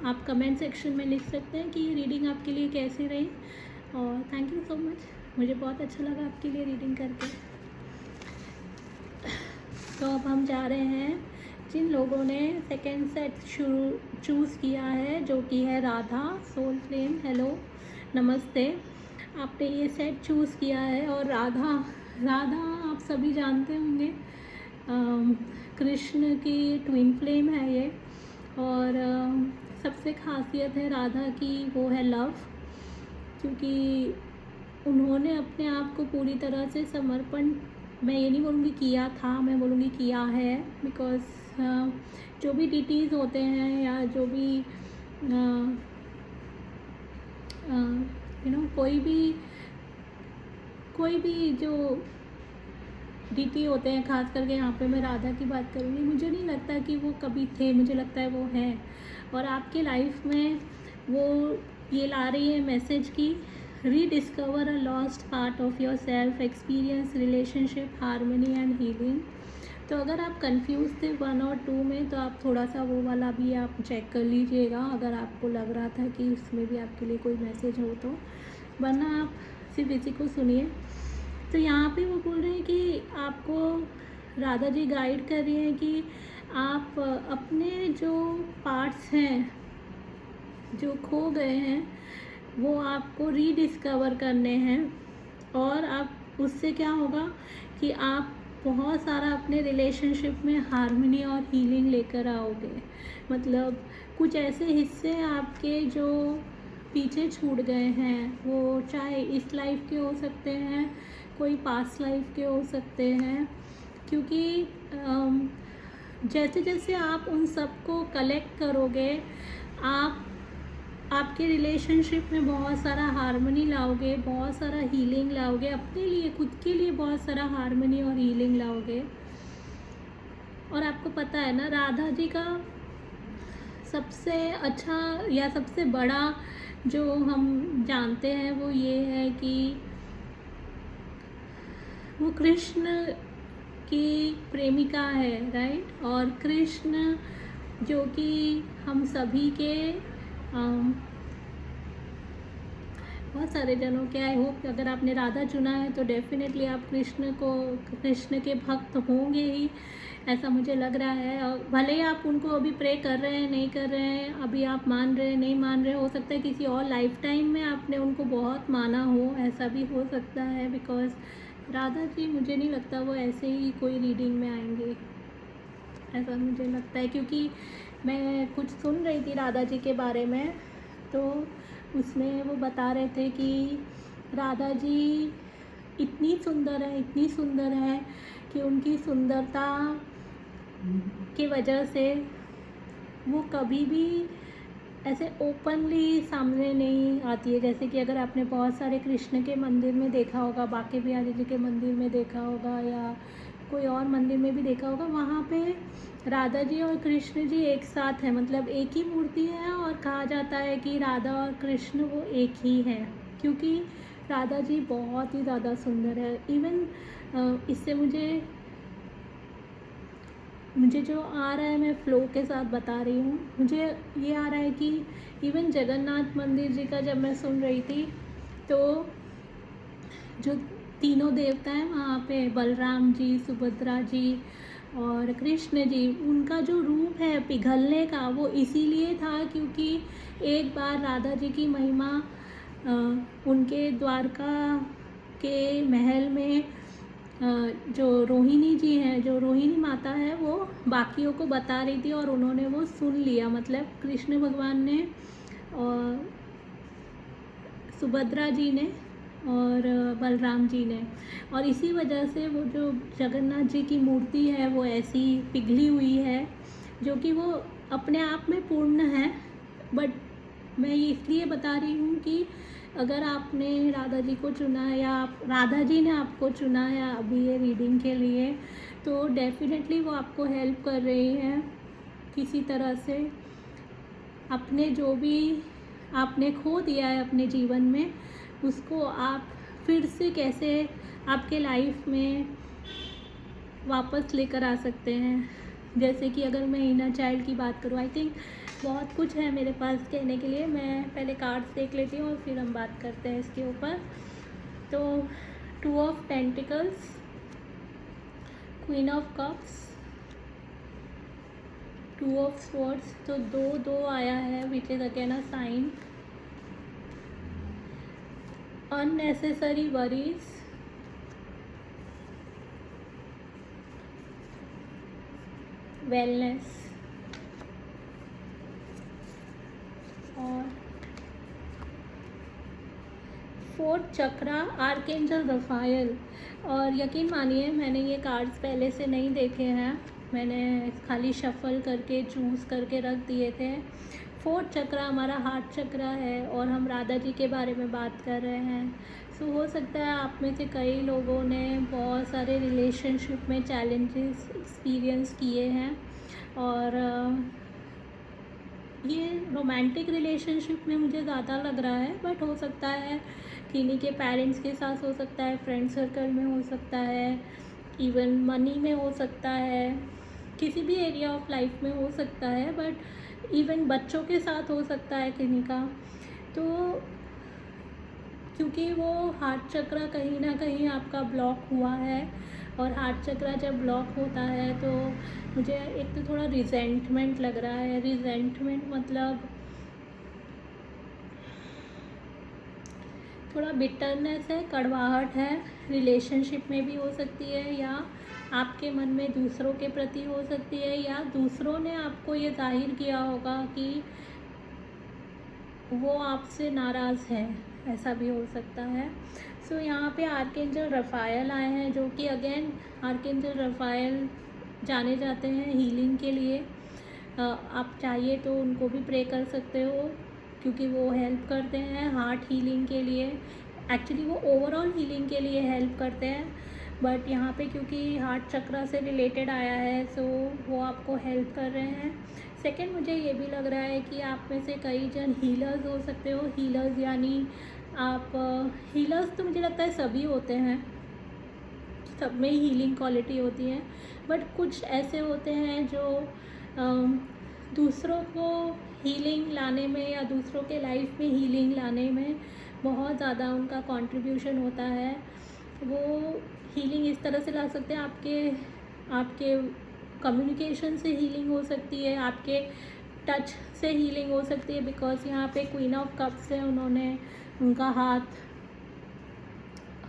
आप कमेंट सेक्शन में लिख सकते हैं कि ये रीडिंग आपके लिए कैसी रही, और थैंक यू सो मच, मुझे बहुत अच्छा लगा आपके लिए रीडिंग करके। तो अब हम जा रहे हैं जिन लोगों ने सेकेंड सेट चूज़ किया है, जो कि है राधा सोल फ्लेम। हेलो, नमस्ते। आपने ये सेट चूज़ किया है, और राधा आप सभी जानते होंगे कृष्ण की ट्विन फ्लेम है ये, और सबसे खासियत है राधा की वो है लव, क्योंकि उन्होंने अपने आप को पूरी तरह से समर्पण, मैं ये नहीं बोलूँगी किया था, मैं बोलूँगी किया है, बिकॉज़ जो भी डिटीज़ होते हैं या जो भी कोई भी जो डीटी होते हैं, खास करके यहाँ पे मैं राधा की बात करूँगी, मुझे नहीं लगता कि वो कभी थे, मुझे लगता है वो हैं। और आपके लाइफ में वो ये ला रही है मैसेज की rediscover a lost part of your self, experience relationship harmony and healing. तो अगर आप कंफ्यूज थे 1 और 2 में, तो आप थोड़ा सा वो वाला भी आप चेक कर लीजिएगा, अगर आपको लग रहा था कि उसमें भी आपके लिए कोई मैसेज हो तो, वरना आप सिर्फ इसी को सुनिए। तो यहाँ पे वो बोल रहे हैं कि आपको राधा जी गाइड कर रही हैं कि आप अपने जो पार्ट्स हैं जो खो गए हैं वो आपको रीडिस्कवर करने हैं, और आप उससे क्या होगा कि आप बहुत सारा अपने रिलेशनशिप में हार्मनी और हीलिंग लेकर आओगे। मतलब कुछ ऐसे हिस्से आपके जो पीछे छूट गए हैं, वो चाहे इस लाइफ के हो सकते हैं, कोई पास्ट लाइफ के हो सकते हैं, क्योंकि जैसे जैसे आप उन सबको कलेक्ट करोगे, आप आपके रिलेशनशिप में बहुत सारा हार्मनी लाओगे, बहुत सारा हीलिंग लाओगे, अपने लिए खुद के लिए बहुत सारा हार्मनी और हीलिंग लाओगे। और आपको पता है ना, राधा जी का सबसे अच्छा या सबसे बड़ा जो हम जानते हैं वो ये है कि वो कृष्ण की प्रेमिका है, राइट। और कृष्ण जो कि हम सभी के बहुत सारे जनों के, आई होप अगर आपने राधा चुना है तो डेफिनेटली आप कृष्ण के भक्त होंगे ही, ऐसा मुझे लग रहा है। और भले ही आप उनको अभी प्रे कर रहे हैं, नहीं कर रहे हैं, अभी आप मान रहे हैं, नहीं मान रहे, हो सकता है किसी और लाइफ टाइम में आपने उनको बहुत माना हो, ऐसा भी हो सकता है। बिकॉज राधा जी मुझे नहीं लगता वो ऐसे ही कोई रीडिंग में आएंगे, ऐसा मुझे लगता है। क्योंकि मैं कुछ सुन रही थी राधा जी के बारे में, तो उसमें वो बता रहे थे कि राधा जी इतनी सुंदर है, इतनी सुंदर है कि उनकी सुंदरता की वजह से वो कभी भी ऐसे ओपनली सामने नहीं आती है। जैसे कि अगर आपने बहुत सारे कृष्ण के मंदिर में देखा होगा, बांके बिहारी जी के मंदिर में देखा होगा, या कोई और मंदिर में भी देखा होगा, वहाँ पे राधा जी और कृष्ण जी एक साथ हैं, मतलब एक ही मूर्ति है। और कहा जाता है कि राधा और कृष्ण वो एक ही हैं, क्योंकि राधा जी बहुत ही ज़्यादा सुंदर है। इवन इससे मुझे जो आ रहा है, मैं फ़्लो के साथ बता रही हूँ, मुझे ये आ रहा है कि इवन जगन्नाथ मंदिर जी का जब मैं सुन रही थी, तो जो तीनों देवता हैं वहाँ पे, बलराम जी, सुभद्रा जी और कृष्ण जी, उनका जो रूप है पिघलने का, वो इसीलिए था क्योंकि एक बार राधा जी की महिमा उनके द्वारका के महल में जो रोहिणी जी हैं, जो रोहिणी माता है, वो बाकियों को बता रही थी और उन्होंने वो सुन लिया। मतलब कृष्ण भगवान ने और सुभद्रा जी ने और बलराम जी ने, और इसी वजह से वो जो जगन्नाथ जी की मूर्ति है वो ऐसी पिघली हुई है, जो कि वो अपने आप में पूर्ण है। बट मैं ये इसलिए बता रही हूँ कि अगर आपने राधा जी को चुना है, या राधा जी ने आपको चुना है अभी ये रीडिंग के लिए, तो डेफिनेटली वो आपको हेल्प कर रही हैं किसी तरह से, अपने जो भी आपने खो दिया है अपने जीवन में, उसको आप फिर से कैसे आपके लाइफ में वापस लेकर आ सकते हैं। जैसे कि अगर मैं इनर चाइल्ड की बात करूँ, आई थिंक बहुत कुछ है मेरे पास कहने के लिए। मैं पहले कार्ड्स देख लेती हूँ और फिर हम बात करते हैं इसके ऊपर। तो 2 of pentacles, queen of cups, 2 of swords, तो 2 आया है, which is again a sign. Unnecessary worries, wellness, fourth chakra archangel Raphael. और यकीन मानिए मैंने ये कार्ड्स पहले से नहीं देखे हैं, मैंने खाली शफल करके चूज़ करके रख दिए थे। फोर्थ चक्रा हमारा हार्ट चक्रा है और हम राधा जी के बारे में बात कर रहे हैं। सो हो सकता है आप में से कई लोगों ने बहुत सारे रिलेशनशिप में चैलेंजेस एक्सपीरियंस किए हैं और ये रोमांटिक रिलेशनशिप में मुझे ज़्यादा लग रहा है, बट हो सकता है किन्हीं के पेरेंट्स के साथ हो सकता है, फ्रेंड सर्कल में हो सकता है, इवन मनी में हो सकता है, किसी भी एरिया ऑफ लाइफ में हो सकता है, बट इवन बच्चों के साथ हो सकता है किन्हीं का। तो क्योंकि वो हार्ट चक्र कहीं ना कहीं आपका ब्लॉक हुआ है, और हार्ट चक्र जब ब्लॉक होता है तो मुझे एक तो थोड़ा रिजेंटमेंट लग रहा है। रिजेंटमेंट मतलब थोड़ा बिटरनेस है, कड़वाहट है, रिलेशनशिप में भी हो सकती है, या आपके मन में दूसरों के प्रति हो सकती है, या दूसरों ने आपको ये जाहिर किया होगा कि वो आपसे नाराज़ है, ऐसा भी हो सकता है। सो यहाँ पे आर्कएंजल रफायल आए हैं, जो कि अगेन आर्कएंजल रफायल जाने जाते हैं हीलिंग के लिए। आप चाहिए तो उनको भी प्रे कर सकते हो, क्योंकि वो हेल्प करते हैं हार्ट हीलिंग के लिए। एक्चुअली वो ओवरऑल हीलिंग के लिए हेल्प करते हैं, बट यहाँ पे क्योंकि हार्ट चक्र से रिलेटेड आया है, सो वो आपको हेल्प कर रहे हैं। सेकंड, मुझे ये भी लग रहा है कि आप में से कई जन हीलर्स हो सकते हो। हीलर्स यानी आप हीलर्स तो मुझे लगता है सभी होते हैं, सब में हीलिंग क्वालिटी होती है, बट कुछ ऐसे होते हैं जो दूसरों को हीलिंग लाने में या दूसरों के लाइफ में हीलिंग लाने में बहुत ज़्यादा उनका कंट्रीब्यूशन होता है। वो हीलिंग इस तरह से ला सकते हैं, आपके कम्युनिकेशन से हीलिंग हो सकती है, आपके टच से हीलिंग हो सकती है। बिकॉज यहाँ पे क्वीन ऑफ कप्स है, उन्होंने उनका हाथ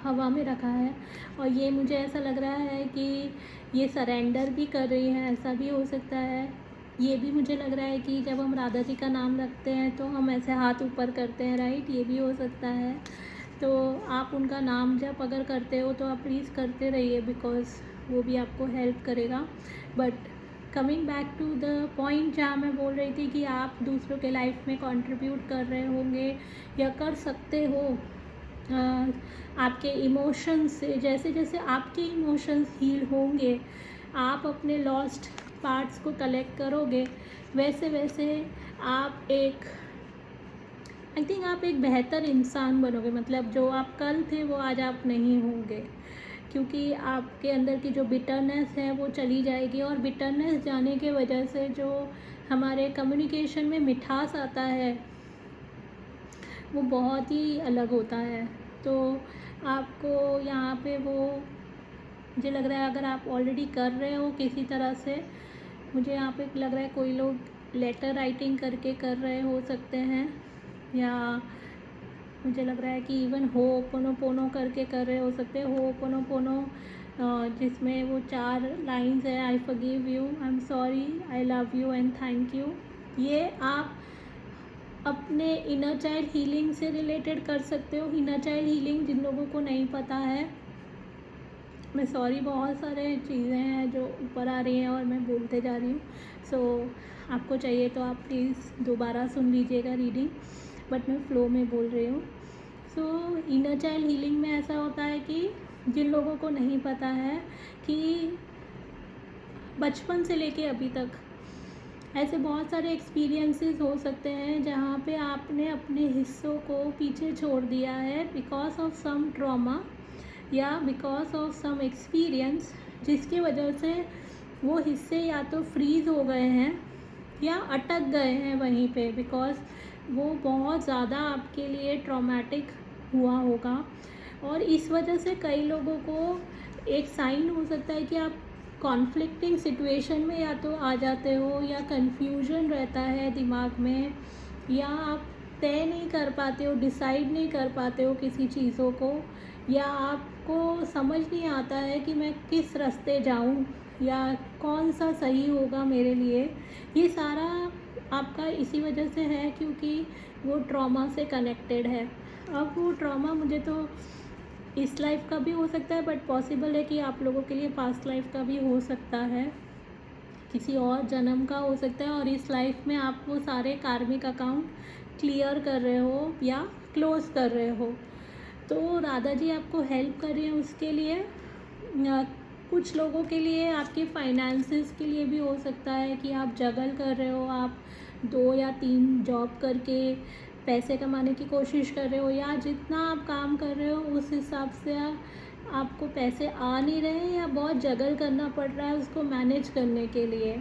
हवा में रखा है, और ये मुझे ऐसा लग रहा है कि ये सरेंडर भी कर रही हैं, ऐसा भी हो सकता है। ये भी मुझे लग रहा है कि जब हम राधा जी का नाम रखते हैं तो हम ऐसे हाथ ऊपर करते हैं, राइट, ये भी हो सकता है। तो आप उनका नाम जब अगर करते हो तो आप प्लीज़ करते रहिए, बिकॉज वो भी आपको हेल्प करेगा। But coming back to the point जहाँ मैं बोल रही थी कि आप दूसरों के लाइफ में कंट्रीब्यूट कर रहे होंगे या कर सकते हो आपके इमोशंस से। जैसे जैसे आपके इमोशंस हील होंगे, आप अपने लॉस्ट पार्ट्स को कलेक्ट करोगे, वैसे वैसे आप आई थिंक आप एक बेहतर इंसान बनोगे। मतलब जो आप कल थे वो आज आप नहीं होंगे, क्योंकि आपके अंदर की जो बिटरनेस है वो चली जाएगी, और बिटरनेस जाने के वजह से जो हमारे कम्युनिकेशन में मिठास आता है वो बहुत ही अलग होता है। तो आपको यहाँ पे वो मुझे लग रहा है, अगर आप ऑलरेडी कर रहे हो किसी तरह से, मुझे यहाँ पे लग रहा है कोई लोग लेटर राइटिंग करके कर रहे हो सकते हैं, या मुझे लग रहा है कि इवन हो'ओपोनोपोनो करके कर रहे हो सकते हैं। हो'ओपोनोपोनो जिसमें वो 4 लाइंस है, I forgive you, I am sorry, I love you and thank you. ये आप अपने इनर चाइल्ड हीलिंग से रिलेटेड कर सकते हो। इनर चाइल्ड हीलिंग जिन लोगों को नहीं पता है, मैं सॉरी, बहुत सारे चीज़ें हैं जो ऊपर आ रही हैं और मैं बोलते जा रही हूँ। सो आपको चाहिए तो आप प्लीज़ दोबारा सुन लीजिएगा रीडिंग, बट मैं फ़्लो में बोल रही हूँ। सो इनर चाइल्ड हीलिंग में ऐसा होता है कि जिन लोगों को नहीं पता है कि बचपन से लेके अभी तक ऐसे बहुत सारे एक्सपीरियंसेस हो सकते हैं जहाँ पे आपने अपने हिस्सों को पीछे छोड़ दिया है बिकॉज ऑफ सम ट्रॉमा या बिकॉज ऑफ सम एक्सपीरियंस, जिसकी वजह से वो हिस्से या तो फ्रीज़ हो गए हैं या अटक गए हैं वहीं पे, बिकॉज वो बहुत ज़्यादा आपके लिए ट्रॉमेटिक हुआ होगा। और इस वजह से कई लोगों को एक साइन हो सकता है कि आप कॉन्फ्लिक्टिंग सिचुएशन में या तो आ जाते हो, या कन्फ्यूजन रहता है दिमाग में, या आप तय नहीं कर पाते हो, डिसाइड नहीं कर पाते हो किसी चीज़ों को, या आपको समझ नहीं आता है कि मैं किस रास्ते जाऊं या कौन सा सही होगा मेरे लिए। ये सारा आपका इसी वजह से है क्योंकि वो ट्रॉमा से कनेक्टेड है। अब वो ट्रॉमा मुझे तो इस लाइफ का भी हो सकता है, बट पॉसिबल है कि आप लोगों के लिए पास्ट लाइफ का भी हो सकता है, किसी और जन्म का हो सकता है, और इस लाइफ में आप वो सारे कार्मिक अकाउंट क्लियर कर रहे हो या क्लोज कर रहे हो। तो राधा जी आपको हेल्प कर रही हैं उसके लिए। कुछ लोगों के लिए आपके फाइनेंसेस के लिए भी हो सकता है कि आप जगल कर रहे हो, आप 2 या 3 जॉब करके पैसे कमाने की कोशिश कर रहे हो, या जितना आप काम कर रहे हो उस हिसाब से आपको पैसे आ नहीं रहे, या बहुत जगल करना पड़ रहा है उसको मैनेज करने के लिए,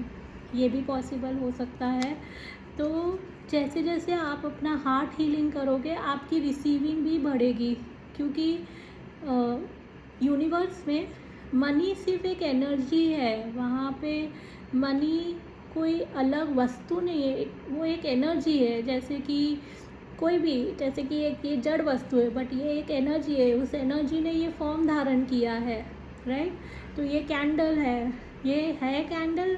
ये भी पॉसिबल हो सकता है। तो जैसे जैसे आप अपना हार्ट हीलिंग करोगे आपकी रिसीविंग भी बढ़ेगी, क्योंकि यूनिवर्स में मनी सिर्फ एक एनर्जी है, वहाँ पे मनी कोई अलग वस्तु नहीं है, वो एक एनर्जी है। जैसे कि कोई भी, जैसे कि एक ये जड़ वस्तु है, बट ये एक एनर्जी है, उस एनर्जी ने ये फॉर्म धारण किया है, राइट। तो ये कैंडल है, ये है कैंडल,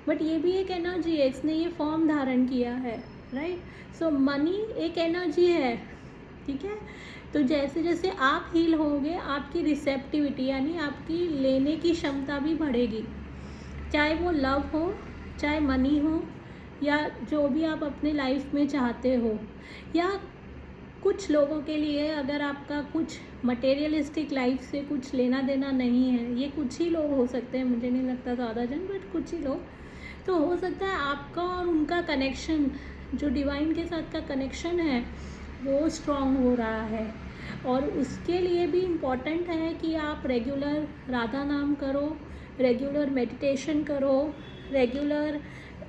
बट ये भी एक एनर्जी है, इसने ये फॉर्म धारण किया है, राइट। सो मनी एक एनर्जी है, ठीक है। तो जैसे जैसे आप हील होगे आपकी रिसेप्टिविटी यानी आपकी लेने की क्षमता भी बढ़ेगी, चाहे वो लव हो, चाहे मनी हो, या जो भी आप अपने लाइफ में चाहते हो। या कुछ लोगों के लिए अगर आपका कुछ मटेरियलिस्टिक लाइफ से कुछ लेना देना नहीं है, ये कुछ ही लोग हो सकते हैं, मुझे नहीं लगता ज़्यादा जन, बट कुछ ही लोग, तो हो सकता है आपका और उनका कनेक्शन, जो डिवाइन के साथ का कनेक्शन है वो स्ट्रॉन्ग हो रहा है। और उसके लिए भी इम्पॉर्टेंट है कि आप रेगुलर राधा नाम करो, रेगुलर मेडिटेशन करो, रेगुलर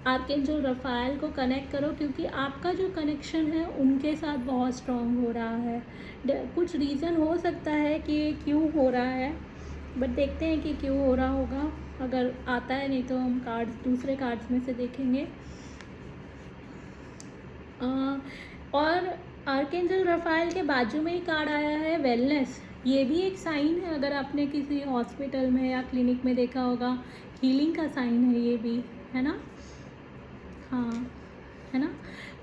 आर्कएंजल रफाएल को कनेक्ट करो, क्योंकि आपका जो कनेक्शन है उनके साथ बहुत स्ट्रॉन्ग हो रहा है। कुछ रीज़न हो सकता है कि ये क्यों हो रहा है, बट देखते हैं कि क्यों हो रहा होगा। अगर आता है नहीं तो हम कार्ड्स, दूसरे कार्ड्स में से देखेंगे। और आर्कएंजल रफाएल के बाजू में ही कार्ड आया है वेलनेस। ये भी एक साइन है, अगर आपने किसी हॉस्पिटल में या क्लिनिक में देखा होगा, हीलिंग का साइन है ये भी, है ना। हाँ, है ना।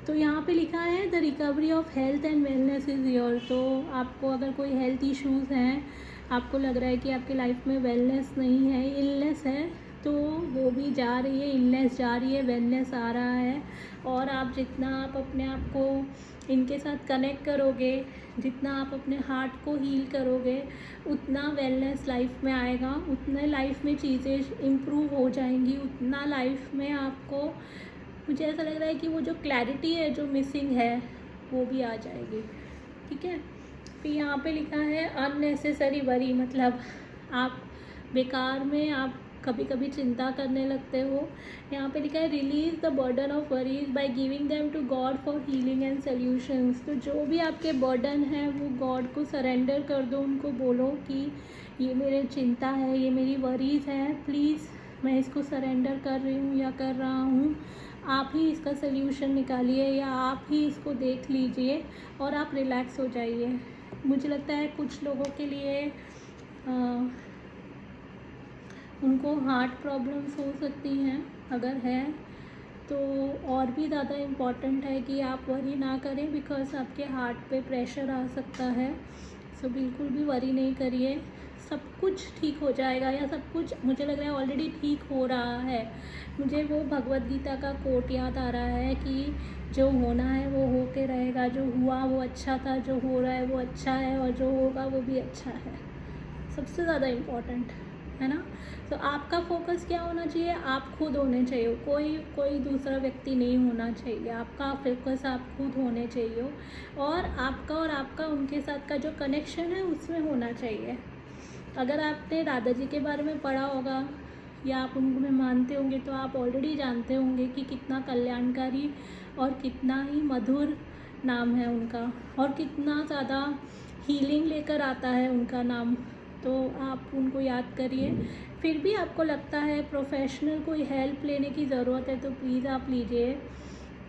तो यहाँ पे लिखा है the recovery of health and wellness is your. तो आपको अगर कोई हेल्थ इश्यूज़ हैं, आपको लग रहा है कि आपकी लाइफ में वेलनेस नहीं है, इलनेस है, तो वो भी जा रही है, इलनेस जा रही है, वेलनेस आ रहा है। और आप जितना आप अपने आप को इनके साथ कनेक्ट करोगे, जितना आप अपने हार्ट को हील करोगे, उतना वेलनेस लाइफ में आएगा, उतने लाइफ में चीज़ें इम्प्रूव हो जाएंगी, उतना लाइफ में आपको, मुझे ऐसा लग रहा है कि वो जो क्लैरिटी है जो मिसिंग है वो भी आ जाएगी, ठीक है। फिर यहाँ पे लिखा है अननेसेसरी वरी, मतलब आप बेकार में आप कभी कभी चिंता करने लगते हो। यहाँ पे लिखा है release the burden of worries by giving them to God for healing and solutions. तो जो भी आपके बर्डन है वो गॉड को सरेंडर कर दो, उनको बोलो कि ये मेरे चिंता है, ये मेरी वरीज है, प्लीज़ मैं इसको सरेंडर कर रही हूँ या कर रहा हूँ, आप ही इसका सल्यूशन निकालिए, या आप ही इसको देख लीजिए और आप रिलैक्स हो जाइए। मुझे लगता है कुछ लोगों के लिए उनको हार्ट प्रॉब्लम्स हो सकती हैं, अगर है तो और भी ज़्यादा इम्पॉर्टेंट है कि आप वरी ना करें, बिकॉज आपके हार्ट पे प्रेशर आ सकता है। सो बिल्कुल भी वरी नहीं करिए, सब कुछ ठीक हो जाएगा, या सब कुछ मुझे लग रहा है ऑलरेडी ठीक हो रहा है। मुझे वो भगवद गीता का कोट याद आ रहा है कि जो होना है वो हो के रहेगा, जो हुआ वो अच्छा था, जो हो रहा है वो अच्छा है, और जो होगा वो भी अच्छा है। सबसे ज़्यादा इम्पॉर्टेंट है ना। तो आपका फोकस क्या होना चाहिए, आप खुद होने चाहिए, कोई दूसरा व्यक्ति नहीं होना चाहिए, आपका फोकस आप खुद होने चाहिए, और आपका उनके साथ का जो कनेक्शन है उसमें होना चाहिए। अगर आपने राधा जी के बारे में पढ़ा होगा या आप उनमें मानते होंगे तो आप ऑलरेडी जानते होंगे कि कितना कल्याणकारी और कितना ही मधुर नाम है उनका, और कितना ज़्यादा हीलिंग लेकर आता है उनका नाम। तो आप उनको याद करिए। फिर भी आपको लगता है प्रोफेशनल कोई हेल्प लेने की ज़रूरत है तो प्लीज़ आप लीजिए।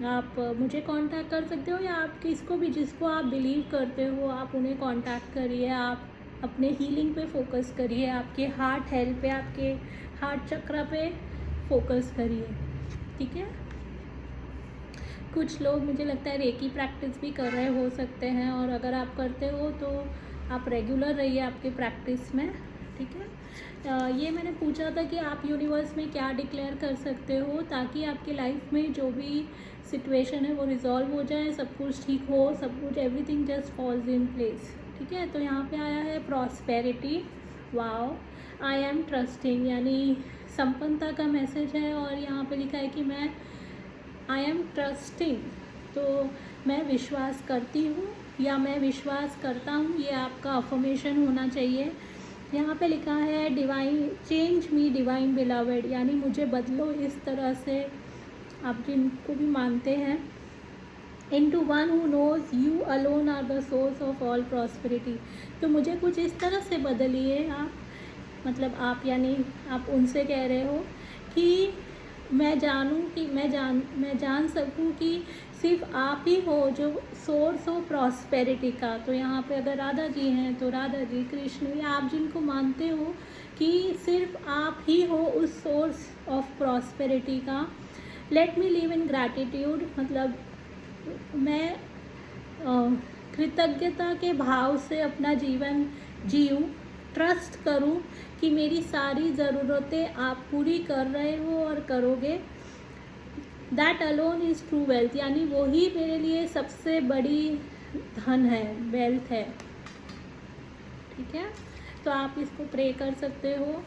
आप मुझे कांटेक्ट कर सकते हो, या आप किसको भी, जिसको आप बिलीव करते हो आप उन्हें कांटेक्ट करिए। आप अपने हीलिंग पे फोकस करिए, आपके हार्ट हेल्थ पे, आपके हार्ट चक्र पे फोकस करिए, ठीक है। कुछ लोग मुझे लगता है रेकी प्रैक्टिस भी कर रहे हो सकते हैं, और अगर आप करते हो तो आप रेगुलर रहिए आपके प्रैक्टिस में, ठीक है। ये मैंने पूछा था कि आप यूनिवर्स में क्या डिक्लेयर कर सकते हो ताकि आपकी लाइफ में जो भी सिचुएशन है वो रिजॉल्व हो जाए, सब कुछ ठीक हो, सब कुछ everything just falls in place, ठीक है। तो यहाँ पे आया है prosperity, wow, I am trusting, यानी संपन्नता का मैसेज है। और यहाँ पे लिखा है कि मैं आई एम ट्रस्टिंग, तो मैं विश्वास करती हूँ या मैं विश्वास करता हूँ, ये आपका अफर्मेशन होना चाहिए। यहाँ पे लिखा है divine change me divine beloved, यानी मुझे बदलो इस तरह से, आप जिनको भी मानते हैं, into one who knows you alone are the source of all prosperity. तो मुझे कुछ इस तरह से बदलिए आप, मतलब आप, यानी आप उनसे कह रहे हो कि मैं जानूं कि मैं जान सकूं कि सिर्फ आप ही हो जो सोर्स हो प्रॉस्पेरिटी का। तो यहाँ पे अगर राधा जी हैं तो राधा जी, कृष्ण, या आप जिनको मानते हो कि सिर्फ आप ही हो उस सोर्स ऑफ प्रॉस्पेरिटी का। Let me live in gratitude, मतलब मैं कृतज्ञता के भाव से अपना जीवन जीऊँ, ट्रस्ट करूँ कि मेरी सारी ज़रूरतें आप पूरी कर रहे हो और करोगे। That alone is true wealth, यानी वही मेरे लिए सबसे बड़ी धन है, वेल्थ है, ठीक है। तो आप इसको प्रे कर सकते हो।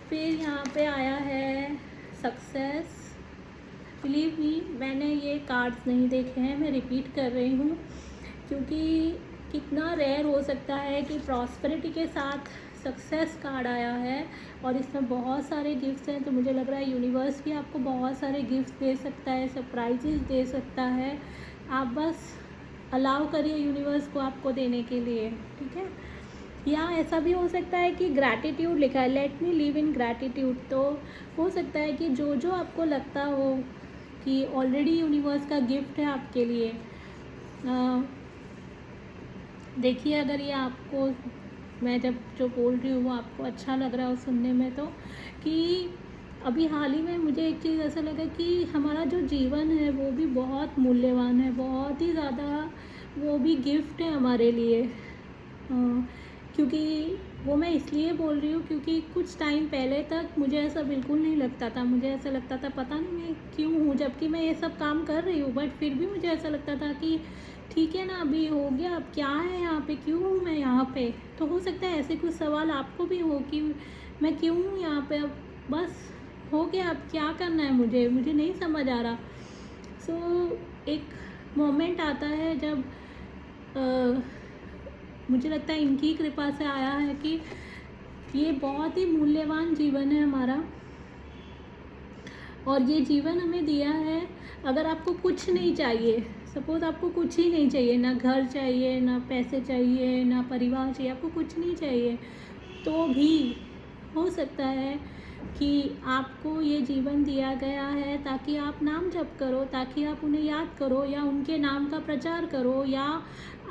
फिर यहाँ पे आया है सक्सेस। बिलीव मी, मैंने ये कार्ड्स नहीं देखे हैं, मैं रिपीट कर रही हूँ क्योंकि कितना रेयर हो सकता है कि प्रॉस्पेरिटी के साथ सक्सेस कार्ड आया है और इसमें बहुत सारे गिफ्ट्स हैं। तो मुझे लग रहा है यूनिवर्स भी आपको बहुत सारे गिफ्ट्स दे सकता है, सरप्राइजेस दे सकता है। आप बस अलाउ करिए यूनिवर्स को आपको देने के लिए, ठीक है। या ऐसा भी हो सकता है कि ग्रैटिट्यूड लिखा है, let me live in gratitude. तो हो सकता है कि जो जो आपको लगता हो कि ऑलरेडी यूनिवर्स का गिफ्ट है आपके लिए, देखिए अगर ये आपको, मैं जब जो बोल रही हूँ वो आपको अच्छा लग रहा हो सुनने में, तो कि अभी हाल ही में मुझे एक चीज़ ऐसा लगा कि हमारा जो जीवन है वो भी बहुत मूल्यवान है, बहुत ही ज़्यादा, वो भी गिफ्ट है हमारे लिए। क्योंकि वो मैं इसलिए बोल रही हूँ क्योंकि कुछ टाइम पहले तक मुझे ऐसा बिल्कुल नहीं लगता था। मुझे ऐसा लगता था पता नहीं मैं क्यों हूँ, जबकि मैं ये सब काम कर रही हूँ, बट फिर भी मुझे ऐसा लगता था कि ठीक है ना, अभी हो गया, अब क्या है यहाँ पे, क्यों हूँ मैं यहाँ पे। तो हो सकता है ऐसे कुछ सवाल आपको भी हो कि मैं क्यों हूँ यहाँ पे, अब बस हो गया, अब क्या करना है मुझे नहीं समझ आ रहा। सो एक मोमेंट आता है जब मुझे लगता है इनकी कृपा से आया है कि ये बहुत ही मूल्यवान जीवन है हमारा, और ये जीवन हमें दिया है। अगर आपको कुछ नहीं चाहिए, सपोज़ आपको कुछ ही नहीं चाहिए, ना घर चाहिए, ना पैसे चाहिए, ना परिवार चाहिए, आपको कुछ नहीं चाहिए, तो भी हो सकता है कि आपको ये जीवन दिया गया है ताकि आप नाम जप करो, ताकि आप उन्हें याद करो या उनके नाम का प्रचार करो, या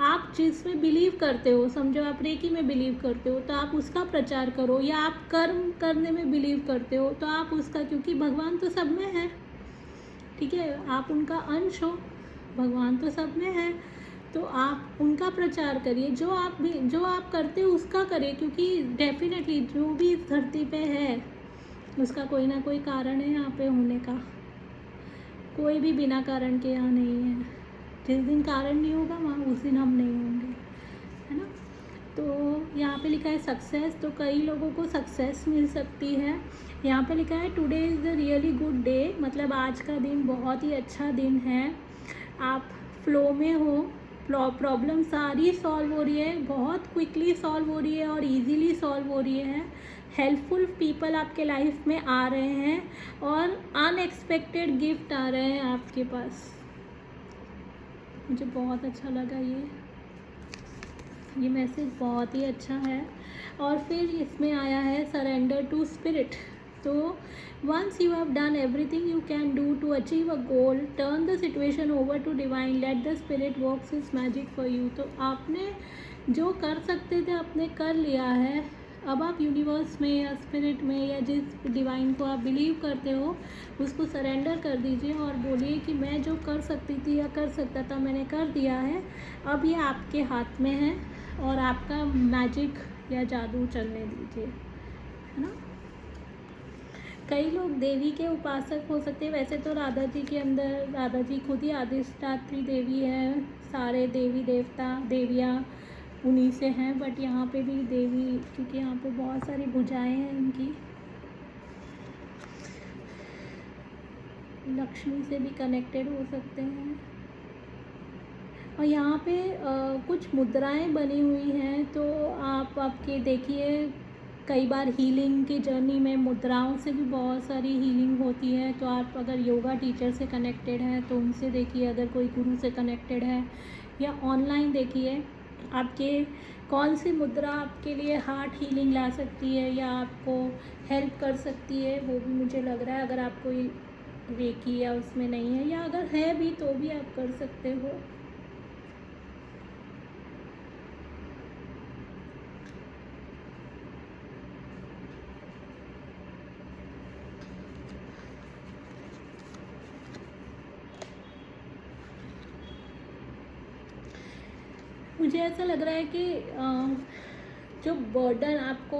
आप जिसमें बिलीव करते हो, समझो आप रेकी में बिलीव करते हो तो आप उसका प्रचार करो, या आप कर्म करने में बिलीव करते हो तो आप उसका, क्योंकि भगवान तो सब में है, ठीक है, आप उनका अंश हो, भगवान तो सब में है, तो आप उनका प्रचार करिए। जो आप करते हो उसका करिए, क्योंकि डेफिनेटली जो भी इस धरती पे है उसका कोई ना कोई कारण है यहाँ पे होने का। कोई भी बिना कारण के यहाँ नहीं है। जिस दिन कारण नहीं होगा वहाँ उस दिन हम नहीं होंगे, है ना। तो यहाँ पे लिखा है सक्सेस, तो कई लोगों को सक्सेस मिल सकती है। यहाँ पे लिखा है today is the really good day, मतलब आज का दिन बहुत ही अच्छा दिन है। आप फ्लो में हो, प्रॉब्लम सारी सॉल्व हो रही है, बहुत क्विकली सॉल्व हो रही है और इजीली सॉल्व हो रही है। हेल्पफुल पीपल आपके लाइफ में आ रहे हैं और अनएक्सपेक्टेड गिफ्ट आ रहे हैं आपके पास। मुझे बहुत अच्छा लगा ये मैसेज बहुत ही अच्छा है। और फिर इसमें आया है सरेंडर टू स्पिरिट। तो once you have done everything you can do to achieve a goal, turn the situation over to divine, let the spirit works is magic for you. तो आपने जो कर सकते थे आपने कर लिया है, अब आप यूनिवर्स में या स्पिरिट में या जिस डिवाइन को आप बिलीव करते हो उसको सरेंडर कर दीजिए और बोलिए कि मैं जो कर सकती थी या कर सकता था मैंने कर दिया है, अब ये आपके हाथ में है और आपका मैजिक या जादू चलने दीजिए, है ना। कई लोग देवी के उपासक हो सकते हैं। वैसे तो राधा जी के अंदर, राधा जी खुद ही अधिष्ठात्री देवी है, सारे देवी देवता देवियाँ उन्हीं से हैं, बट यहाँ पे भी देवी, क्योंकि यहाँ पे बहुत सारी भुजाएं हैं इनकी, लक्ष्मी से भी कनेक्टेड हो सकते हैं। और यहाँ पे कुछ मुद्राएं बनी हुई हैं, तो आप आपके देखिए कई बार हीलिंग की जर्नी में मुद्राओं से भी बहुत सारी हीलिंग होती है। तो आप अगर योगा टीचर से कनेक्टेड हैं तो उनसे देखिए, अगर कोई गुरु से कनेक्टेड है, या ऑनलाइन देखिए आपके कौन सी मुद्रा आपके लिए हार्ट हीलिंग ला सकती है या आपको हेल्प कर सकती है, वो भी मुझे लग रहा है। अगर आप कोई रेकी या उसमें नहीं है, या अगर है भी तो भी आप कर सकते हो। मुझे ऐसा लग रहा है कि जो बर्डन आपको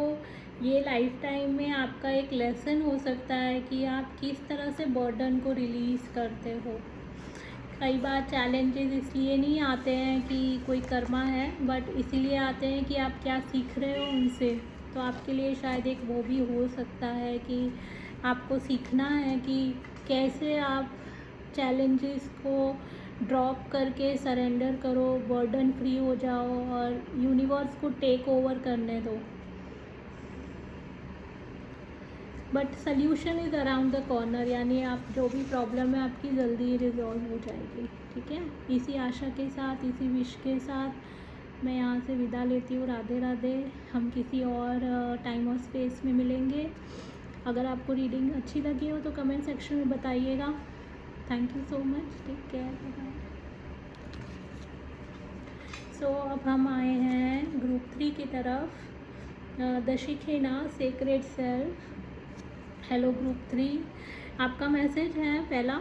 ये लाइफ टाइम में आपका एक लेसन हो सकता है कि आप किस तरह से बर्डन को रिलीज़ करते हो। कई बार चैलेंजेस इसलिए नहीं आते हैं कि कोई कर्मा है, बट इसीलिए आते हैं कि आप क्या सीख रहे हो उनसे। तो आपके लिए शायद एक वो भी हो सकता है कि आपको सीखना है कि कैसे आप चैलेंजेस को ड्रॉप करके सरेंडर करो, बर्डन फ्री हो जाओ और यूनिवर्स को टेक ओवर करने दो। But solution is around the corner, यानी आप जो भी प्रॉब्लम है आपकी जल्दी रिजॉल्व हो जाएगी, ठीक है। इसी आशा के साथ, इसी विश के साथ मैं यहाँ से विदा लेती हूँ। राधे राधे। हम किसी और टाइम और स्पेस में मिलेंगे। अगर आपको रीडिंग अच्छी लगी हो तो कमेंट सेक्शन में बताइएगा। Thank you so much, take care, bye. So अब हम आए हैं ग्रुप 3 की तरफ, the Shekinah sacred self. Hello group 3, आपका मैसेज है पहला,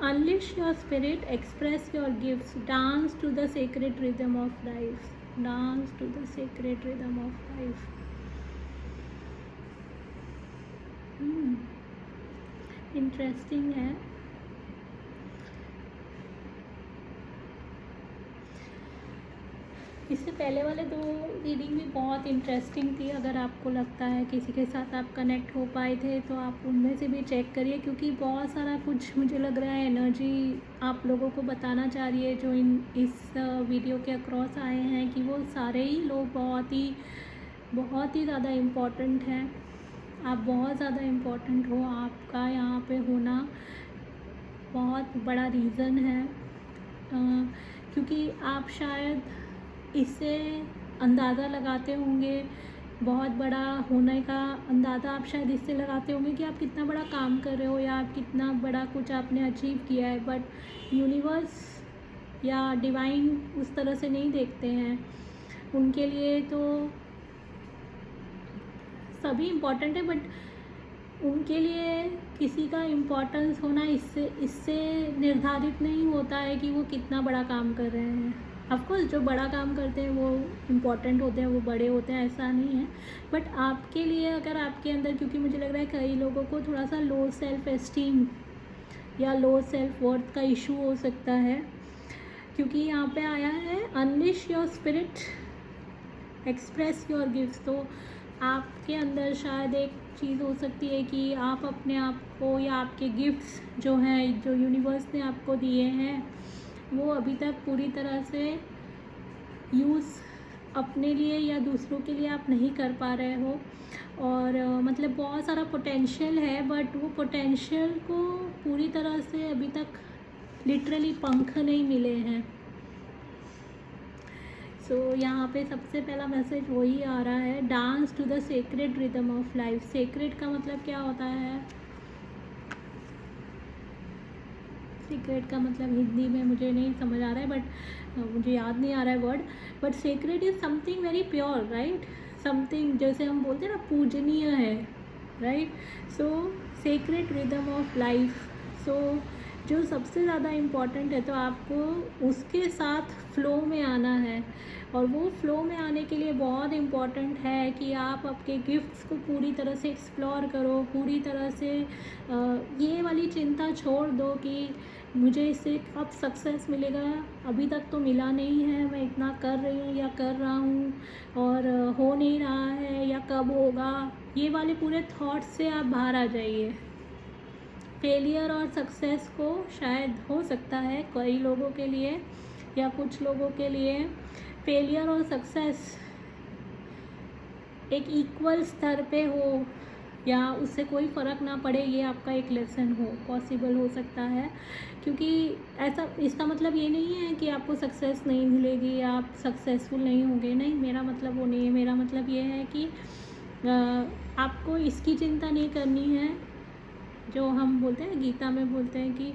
unleash your spirit, express your gifts, dance to the sacred rhythm of life, dance to the sacred rhythm of life. Interesting है। इससे पहले वाले 2 रीडिंग भी बहुत इंटरेस्टिंग थी। अगर आपको लगता है किसी के साथ आप कनेक्ट हो पाए थे तो आप उनमें से भी चेक करिए, क्योंकि बहुत सारा कुछ मुझे लग रहा है एनर्जी आप लोगों को बताना चाह रही है जो इस वीडियो के अक्रॉस आए हैं, कि वो सारे ही लोग बहुत ही ज़्यादा इम्पॉर्टेंट हैं। आप बहुत ज़्यादा इम्पॉर्टेंट हो, आपका यहाँ पे होना बहुत बड़ा रीज़न है, क्योंकि आप शायद इससे अंदाज़ा लगाते होंगे, बहुत बड़ा होने का अंदाज़ा आप शायद इससे लगाते होंगे कि आप कितना बड़ा काम कर रहे हो या आप कितना बड़ा कुछ आपने अचीव किया है। बट यूनिवर्स या डिवाइन उस तरह से नहीं देखते हैं। उनके लिए तो सभी इम्पॉर्टेंट है, बट उनके लिए किसी का इम्पोर्टेंस होना इससे निर्धारित नहीं होता है कि वो कितना बड़ा काम कर रहे हैं। ऑफकोर्स जो बड़ा काम करते हैं वो इम्पॉर्टेंट होते हैं, वो बड़े होते हैं, ऐसा नहीं है। बट आपके लिए अगर आपके अंदर, क्योंकि मुझे लग रहा है कई लोगों को थोड़ा सा लो सेल्फ एस्टीम या लो सेल्फ वर्थ का इशू हो सकता है, क्योंकि यहाँ पे आया है unleash your spirit, express your gifts. तो आपके अंदर शायद एक चीज़ हो सकती है कि आप अपने आप को या आपके गिफ्ट्स जो हैं, जो यूनिवर्स ने आपको दिए हैं, वो अभी तक पूरी तरह से यूज़ अपने लिए या दूसरों के लिए आप नहीं कर पा रहे हो। और मतलब बहुत सारा पोटेंशियल है, बट वो पोटेंशियल को पूरी तरह से अभी तक लिटरली पंख नहीं मिले हैं। सो यहाँ पे सबसे पहला मैसेज वही आ रहा है, dance to the sacred rhythm of life. Sacred का मतलब क्या होता है? सीक्रेट का मतलब हिंदी में मुझे नहीं समझ आ रहा है, बट मुझे याद नहीं आ रहा है word, but secret is something very pure, right? Something जैसे हम बोलते हैं ना पूजनीय है, right. So secret rhythm of life, so जो सबसे ज़्यादा इम्पॉर्टेंट है, तो आपको उसके साथ फ्लो में आना है। और वो फ्लो में आने के लिए बहुत इम्पॉर्टेंट है कि आप आपके गिफ्ट्स को पूरी तरह से एक्सप्लोर करो, पूरी तरह से ये वाली चिंता छोड़ दो कि मुझे इससे कब सक्सेस मिलेगा, अभी तक तो मिला नहीं है, मैं इतना कर रही हूँ या कर रहा हूँ और हो नहीं रहा है, या कब होगा। ये वाले पूरे थॉट्स से आप बाहर आ जाइए। फेलियर और सक्सेस को शायद हो सकता है कई लोगों के लिए या कुछ लोगों के लिए फेलियर और सक्सेस एक इक्वल स्तर पे हो या उससे कोई फ़र्क ना पड़े, ये आपका एक लेसन हो, पॉसिबल हो सकता है। क्योंकि ऐसा, इसका मतलब ये नहीं है कि आपको सक्सेस नहीं मिलेगी या आप सक्सेसफुल नहीं होंगे, नहीं, मेरा मतलब वो नहीं है। मेरा मतलब ये है कि आपको इसकी चिंता नहीं करनी है, जो हम बोलते हैं गीता में बोलते हैं कि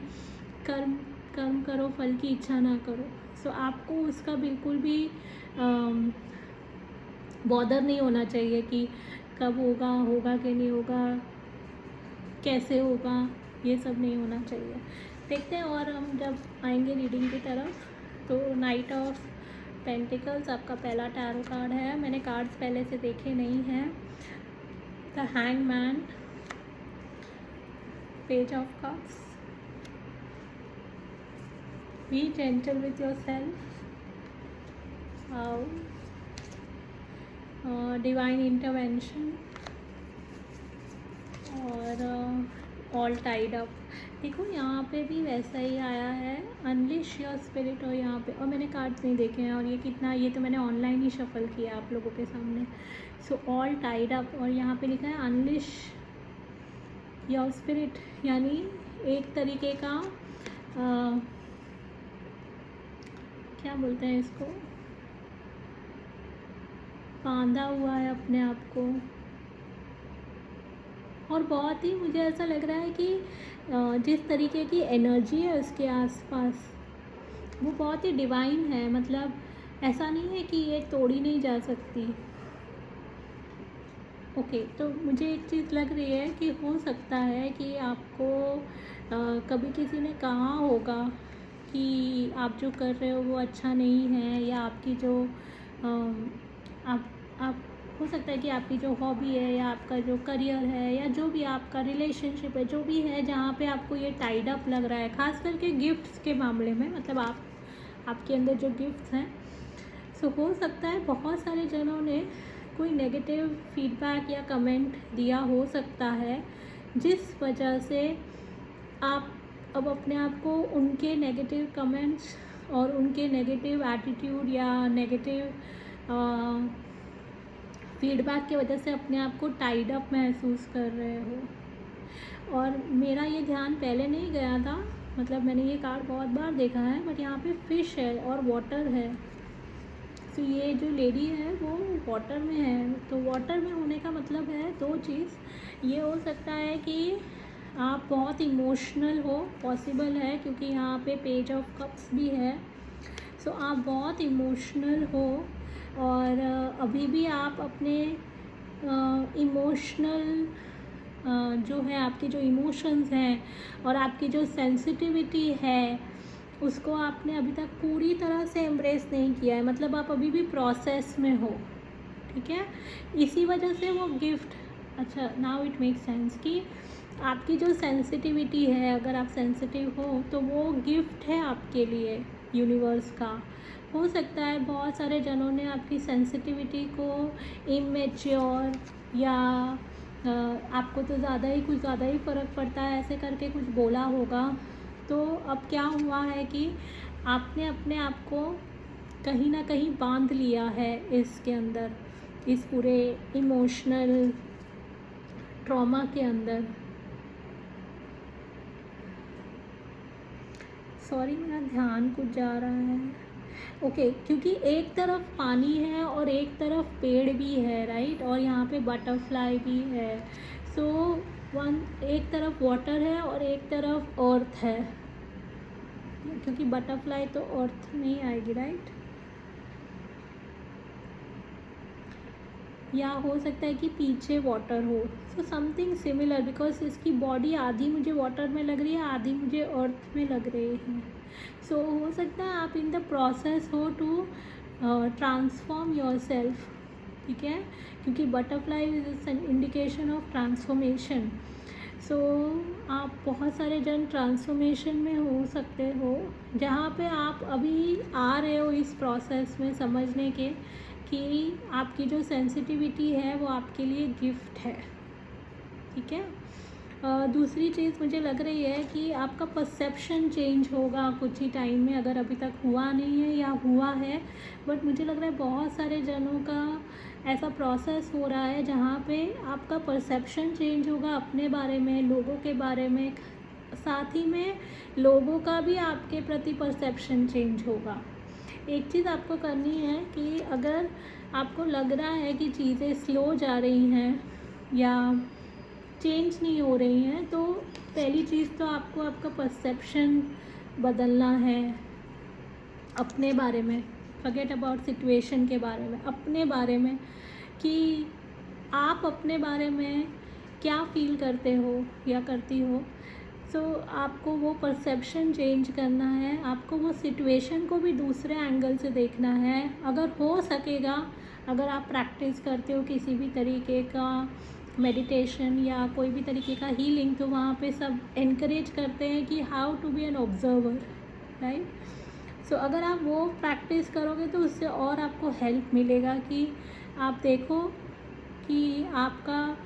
कर्म कर्म करो, फल की इच्छा ना करो। सो आपको उसका बिल्कुल भी बॉदर नहीं होना चाहिए कि कब होगा, होगा कि नहीं होगा, कैसे होगा, ये सब नहीं होना चाहिए। देखते हैं, और हम जब आएंगे रीडिंग की तरफ, तो नाइट ऑफ पेंटिकल्स आपका पहला टैरो कार्ड है। मैंने कार्ड्स पहले से देखे नहीं हैं। The hangman, page of cups, B gentle with your self, divine intervention और ऑल टाइड अप। देखो यहाँ पे भी वैसा ही आया है, अनलिश योर स्पिरिट, और यहाँ पे, और मैंने कार्ड्स नहीं देखे हैं, और ये कितना, ये तो मैंने ऑनलाइन ही शफल किया आप लोगों के सामने। सो ऑल टाइड अप, और यहाँ पे लिखा है अनलिश योर स्पिरिट, यानी एक तरीके का क्या बोलते हैं इसको, बांधा हुआ है अपने आप को। और बहुत ही मुझे ऐसा लग रहा है कि जिस तरीके की एनर्जी है उसके आसपास, वो बहुत ही डिवाइन है। मतलब ऐसा नहीं है कि ये तोड़ी नहीं जा सकती। ओके, तो मुझे एक चीज़ लग रही है कि हो सकता है कि आपको कभी किसी ने कहा होगा कि आप जो कर रहे हो वो अच्छा नहीं है, या आपकी जो आप हो सकता है कि आपकी जो हॉबी है या आपका जो करियर है या जो भी आपका रिलेशनशिप है, जो भी है जहाँ पे आपको ये टाइड अप लग रहा है, ख़ास करके गिफ्ट्स के मामले में, मतलब आपके अंदर जो गिफ्ट्स हैं। सो हो सकता है बहुत सारे जनों ने कोई नेगेटिव फीडबैक या कमेंट दिया हो सकता है, जिस वजह से आप अब अपने आप को उनके नेगेटिव कमेंट्स और उनके नेगेटिव एटीट्यूड या नेगेटिव फीडबैक की वजह से अपने आप को टाइड अप महसूस कर रहे हो। और मेरा ये ध्यान पहले नहीं गया था, मतलब मैंने ये कार्ड बहुत बार देखा है, बट यहाँ पे फिश है और वाटर है। तो ये जो लेडी है वो वाटर में है, तो वाटर में होने का मतलब है दो चीज़। ये हो सकता है कि आप बहुत इमोशनल हो, पॉसिबल है, क्योंकि यहाँ पे पेज ऑफ कप्स भी है। सो आप बहुत इमोशनल हो, और अभी भी आप अपने इमोशनल जो है, आपके जो इमोशंस हैं और आपकी जो सेंसिटिविटी है, उसको आपने अभी तक पूरी तरह से एम्ब्रेस नहीं किया है। मतलब आप अभी भी प्रोसेस में हो, ठीक है। इसी वजह से वो गिफ्ट, अच्छा नाउ इट मेक सेंस कि आपकी जो सेंसिटिविटी है, अगर आप सेंसिटिव हो तो वो गिफ्ट है आपके लिए यूनिवर्स का। हो सकता है बहुत सारे जनों ने आपकी सेंसिटिविटी को इमेच्योर या आपको तो कुछ ज़्यादा ही फ़र्क पड़ता है ऐसे करके कुछ बोला होगा। तो अब क्या हुआ है कि आपने अपने आप को कहीं ना कहीं बांध लिया है इसके अंदर, इस पूरे इमोशनल ट्रॉमा के अंदर। सॉरी, मेरा ध्यान कुछ जा रहा है। ओके, क्योंकि एक तरफ पानी है और एक तरफ पेड़ भी है, राइट, और यहाँ पे बटरफ्लाई भी है। सो एक तरफ वाटर है और एक तरफ अर्थ है, क्योंकि बटरफ्लाई तो अर्थ नहीं आएगी, राइट। या हो सकता है कि पीछे वाटर हो। सो समथिंग सिमिलर, बिकॉज इसकी बॉडी आधी मुझे वाटर में लग रही है, आधी मुझे अर्थ में लग रही है। सो हो सकता है आप इन द प्रोसेस हो टू ट्रांसफॉर्म योर सेल्फ, ठीक है, क्योंकि butterfly is an indication of transformation. So आप बहुत सारे जन ट्रांसफॉर्मेशन में हो सकते हो, जहाँ पे आप अभी आ रहे हो इस प्रोसेस में समझने के कि आपकी जो सेंसिटिविटी है वो आपके लिए गिफ्ट है, ठीक है। दूसरी चीज़ मुझे लग रही है कि आपका परसेप्शन चेंज होगा कुछ ही टाइम में, अगर अभी तक हुआ नहीं है या हुआ है, बट मुझे लग रहा है बहुत सारे जनों का ऐसा प्रोसेस हो रहा है जहाँ पे आपका परसेप्शन चेंज होगा अपने बारे में, लोगों के बारे में, साथ ही में लोगों का भी आपके प्रति परसेप्शन चेंज होगा। एक चीज़ आपको करनी है कि अगर आपको लग रहा है कि चीज़ें स्लो जा रही हैं या चेंज नहीं हो रही हैं, तो पहली चीज़ तो आपको आपका परसेप्शन बदलना है अपने बारे में। फॉरगेट अबाउट सिचुएशन के बारे में, अपने बारे में, कि आप अपने बारे में क्या फील करते हो या करती हो। सो आपको वो परसेप्शन चेंज करना है, आपको वो सिचुएशन को भी दूसरे एंगल से देखना है। अगर हो सकेगा, अगर आप प्रैक्टिस करते हो किसी भी तरीके का मेडिटेशन या कोई भी तरीके का हीलिंग, तो वहाँ पे सब एनकरेज करते हैं कि how to be an observer, right. So अगर आप वो प्रैक्टिस करोगे तो उससे और आपको हेल्प मिलेगा कि आप देखो कि आपका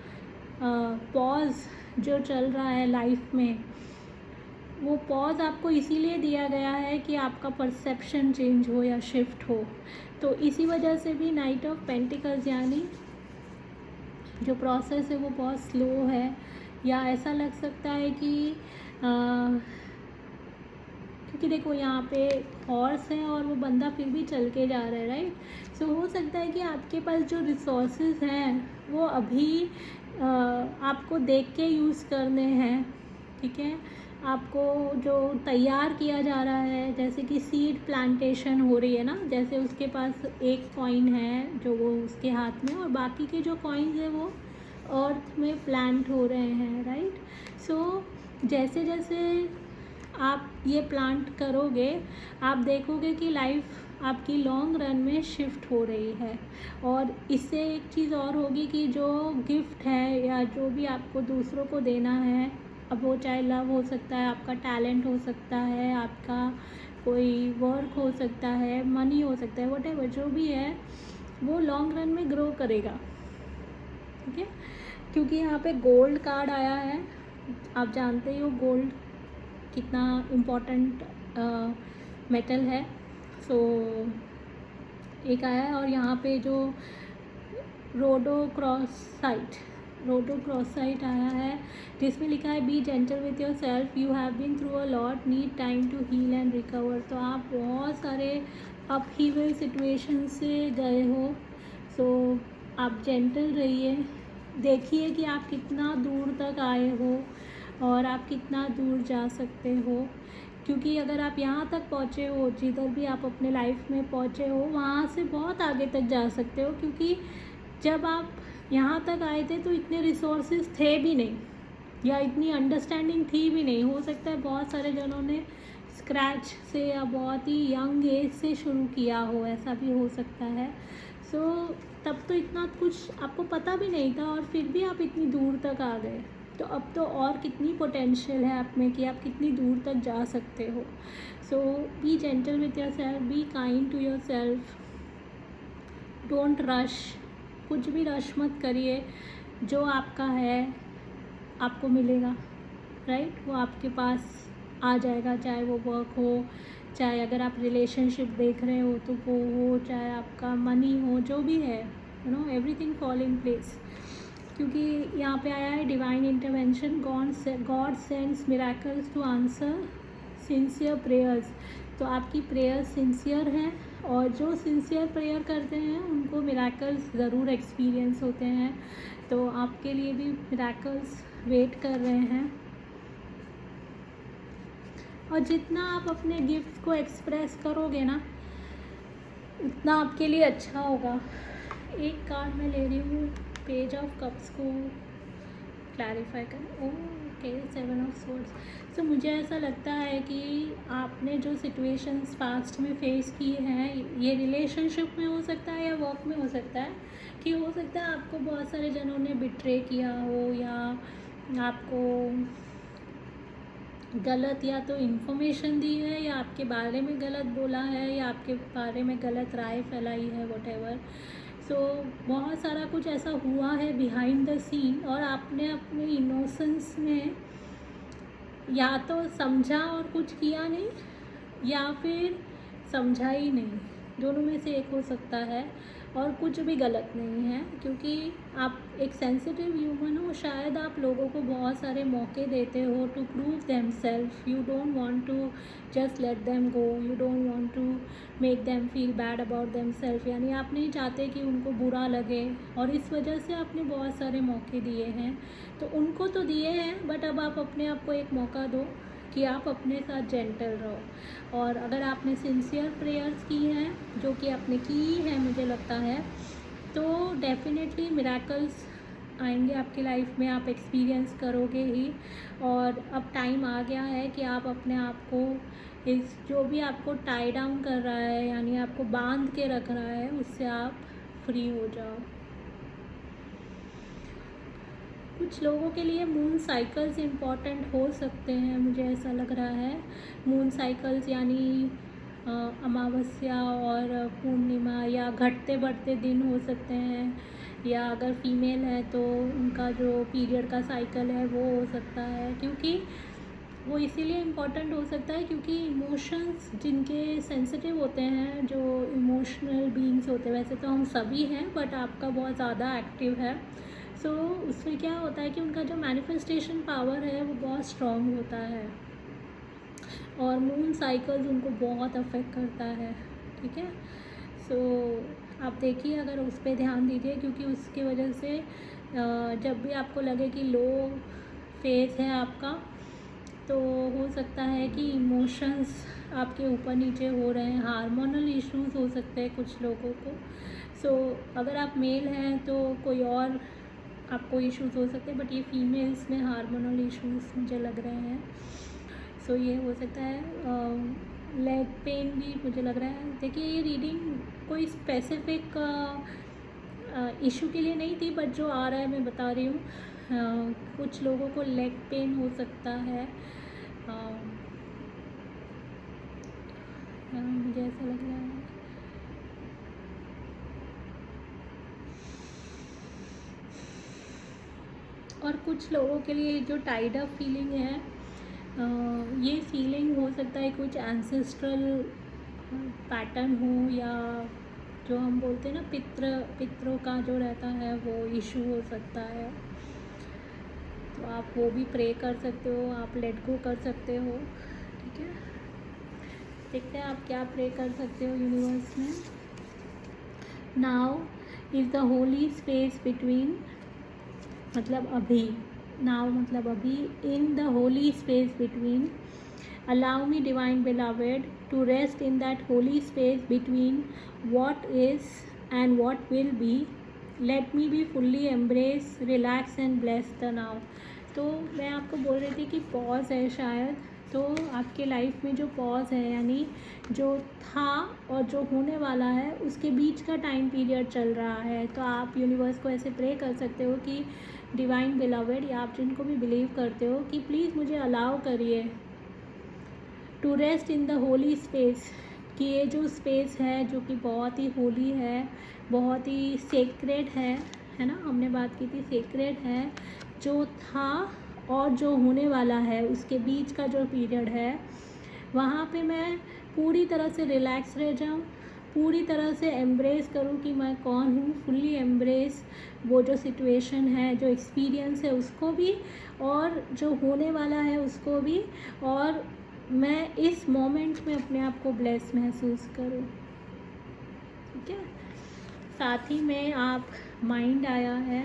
पॉज जो चल रहा है लाइफ में, वो पॉज आपको इसीलिए दिया गया है कि आपका परसेप्शन चेंज हो या शिफ्ट हो। तो इसी वजह से भी नाइट ऑफ पेंटिकल्स यानी जो प्रोसेस है वो बहुत स्लो है, या ऐसा लग सकता है कि क्योंकि देखो यहाँ पे हॉर्स है और वो बंदा फिर भी चल के जा रहा है, राइट। सो हो सकता है कि आपके पास जो रिसोर्सेज हैं वो अभी आपको देख के यूज़ करने हैं, ठीक है। आपको जो तैयार किया जा रहा है, जैसे कि सीड प्लांटेशन हो रही है ना, जैसे उसके पास एक कॉइन है जो वो उसके हाथ में, और बाकी के जो कॉइन्स है वो अर्थ में प्लांट हो रहे हैं, राइट। सो जैसे जैसे आप ये प्लांट करोगे, आप देखोगे कि लाइफ आपकी लॉन्ग रन में शिफ्ट हो रही है। और इससे एक चीज़ और होगी कि जो गिफ्ट है या जो भी आपको दूसरों को देना है, अब वो चाहे लव हो सकता है, आपका टैलेंट हो सकता है, आपका कोई वर्क हो सकता है, मनी हो सकता है, व्हाटएवर जो भी है, वो लॉन्ग रन में ग्रो करेगा, ठीक है। क्योंकि यहाँ पे गोल्ड कार्ड आया है, आप जानते ही हो गोल्ड कितना इम्पोर्टेंट मेटल है। सो एक आया है, और यहाँ पे जो रोडोक्रोसाइट आया है, जिसमें लिखा है be gentle with your self, you have been through a lot, need time to heal and recover. तो आप बहुत सारे अपहीवल सिचुएशन से गए हो, सो आप जेंटल रहिए, देखिए कि आप कितना दूर तक आए हो और आप कितना दूर जा सकते हो। क्योंकि अगर आप यहाँ तक पहुँचे हो, जिधर भी आप अपने लाइफ में पहुँचे हो, वहाँ से बहुत आगे तक जा सकते हो। क्योंकि जब आप यहाँ तक आए थे तो इतने रिसोर्सेज थे भी नहीं, या इतनी अंडरस्टैंडिंग थी भी नहीं। हो सकता है बहुत सारे जनों ने स्क्रैच से या बहुत ही यंग एज से शुरू किया हो, ऐसा भी हो सकता है। सो तब तो इतना कुछ आपको पता भी नहीं था, और फिर भी आप इतनी दूर तक आ गए। तो अब तो और कितनी पोटेंशियल है आप में कि आप कितनी दूर तक जा सकते हो। So be gentle with your self, be kind to your self, don't rush, कुछ भी रश मत करिए। जो आपका है आपको मिलेगा, राइट, वो आपके पास आ जाएगा, चाहे वो वर्क हो, चाहे अगर आप रिलेशनशिप देख रहे हो तो वो हो, चाहे आपका मनी हो, जो भी है, you know, everything fall in place. क्योंकि यहाँ पे आया है divine intervention, God sends miracles to answer sincere prayers. तो आपकी प्रेयर्स सिंसियर हैं, और जो सिंसियर प्रेयर करते हैं उनको मिराकल्स ज़रूर एक्सपीरियंस होते हैं। तो आपके लिए भी मिराकल्स वेट कर रहे हैं। और जितना आप अपने गिफ्ट को एक्सप्रेस करोगे ना, उतना आपके लिए अच्छा होगा। एक कार्ड मैं ले रही हूँ पेज ऑफ कप्स को क्लैरिफाई कर। Okay, 7 of swords. सो मुझे ऐसा लगता है कि आपने जो सिचुएशंस पास्ट में फेस किए हैं, ये रिलेशनशिप में हो सकता है या वर्क में हो सकता है, कि हो सकता है आपको बहुत सारे जनों ने बिट्रे किया हो, या आपको गलत या तो इन्फॉर्मेशन दी है, या आपके बारे में गलत बोला है, या आपके बारे में गलत राय फैलाई है, वॉटेवर। सो बहुत सारा कुछ ऐसा हुआ है बिहाइंड द सीन, और आपने अपने इनोसेंस में या तो समझा और कुछ किया नहीं, या फिर समझा ही नहीं, दोनों में से एक हो सकता है। और कुछ भी गलत नहीं है, क्योंकि आप एक सेंसिटिव ह्यूमन हो। शायद आप लोगों को बहुत सारे मौके देते हो to prove themselves. You don't want to just let them go, you don't want to make them feel bad about themselves, यानी आप नहीं चाहते कि उनको बुरा लगे, और इस वजह से आपने बहुत सारे मौके दिए हैं। तो उनको तो दिए हैं, बट अब आप अपने आप को एक मौका दो कि आप अपने साथ जेंटल रहो। और अगर आपने सिंसियर प्रेयर्स की हैं, जो कि आपने की है मुझे लगता है, तो डेफिनेटली मिरेकल्स आएंगे आपकी लाइफ में, आप एक्सपीरियंस करोगे ही। और अब टाइम आ गया है कि आप अपने आप को इस जो भी आपको टाई डाउन कर रहा है, यानी आपको बांध के रख रहा है, उससे आप फ्री हो जाओ। कुछ लोगों के लिए मून साइकिल्स इम्पॉर्टेंट हो सकते हैं, मुझे ऐसा लग रहा है। मून साइकिल्स यानी अमावस्या और पूर्णिमा, या घटते बढ़ते दिन हो सकते हैं, या अगर फीमेल है तो उनका जो पीरियड का साइकिल है वो हो सकता है। क्योंकि वो इसीलिए इम्पॉर्टेंट हो सकता है क्योंकि इमोशंस जिनके सेंसिटिव होते हैं, जो इमोशनल बीइंग्स होते हैं, वैसे तो हम सभी हैं, बट आपका बहुत ज़्यादा एक्टिव है। सो उसमें क्या होता है कि उनका जो मैनिफेस्टेशन पावर है वो बहुत स्ट्रॉन्ग होता है, और मून साइकिल्स उनको बहुत अफेक्ट करता है। ठीक है, सो आप देखिए, अगर उस पर ध्यान दीजिए, क्योंकि उसकी वजह से जब भी आपको लगे कि लो फेज है आपका, तो हो सकता है कि इमोशंस आपके ऊपर नीचे हो रहे हैं, हार्मोनल इश्यूज हो सकते हैं कुछ लोगों को। सो अगर आप मेल हैं तो कोई और आपको इश्यूज हो सकते हैं, बट ये फीमेल्स में हार्मोनल इश्यूज मुझे लग रहे हैं। सो ये हो सकता है। लेग पेन भी मुझे लग रहा है। देखिए, ये रीडिंग कोई स्पेसिफिक इशू के लिए नहीं थी, बट जो आ रहा है मैं बता रही हूँ। कुछ लोगों को लेग पेन हो सकता है, मुझे ऐसा लग रहा है। और कुछ लोगों के लिए जो टाइड अप फीलिंग है, ये फीलिंग हो सकता है कुछ एंसेस्ट्रल पैटर्न हो, या जो हम बोलते हैं ना पितरों का जो रहता है वो इशू हो सकता है। तो आप वो भी प्रे कर सकते हो, आप लेट गो कर सकते हो। ठीक है, देखते हैं आप क्या प्रे कर सकते हो यूनिवर्स में। Now is the holy space between, मतलब अभी, नाउ मतलब अभी, इन the holy space between, allow me divine beloved to rest in that holy space between what is and what will be. Let me be fully embrace, relax and bless the now. तो मैं आपको बोल रही थी कि pause है शायद, तो आपके लाइफ में जो पॉज है, यानी जो था और जो होने वाला है, उसके बीच का टाइम पीरियड चल रहा है। तो आप यूनिवर्स को ऐसे प्रे कर सकते हो कि डिवाइन बिलवेड, या आप जिनको भी बिलीव करते हो, कि प्लीज़ मुझे अलाउ करिए to rest in the holy space, कि ये जो स्पेस है जो कि बहुत ही होली है, बहुत ही सेक्रेड है ना, हमने बात की थी, सेक्रेड है, जो था और जो होने वाला है, उसके बीच का जो पीरियड है, वहाँ पे मैं पूरी तरह से रिलैक्स रह जाऊँ, पूरी तरह से एम्ब्रेस करूँ कि मैं कौन हूँ, फुल्ली एम्ब्रेस वो जो सिचुएशन है, जो एक्सपीरियंस है उसको भी, और जो होने वाला है उसको भी, और मैं इस मोमेंट में अपने आप को ब्लेस महसूस करूँ। ठीक है, साथ ही में आप माइंड आया है,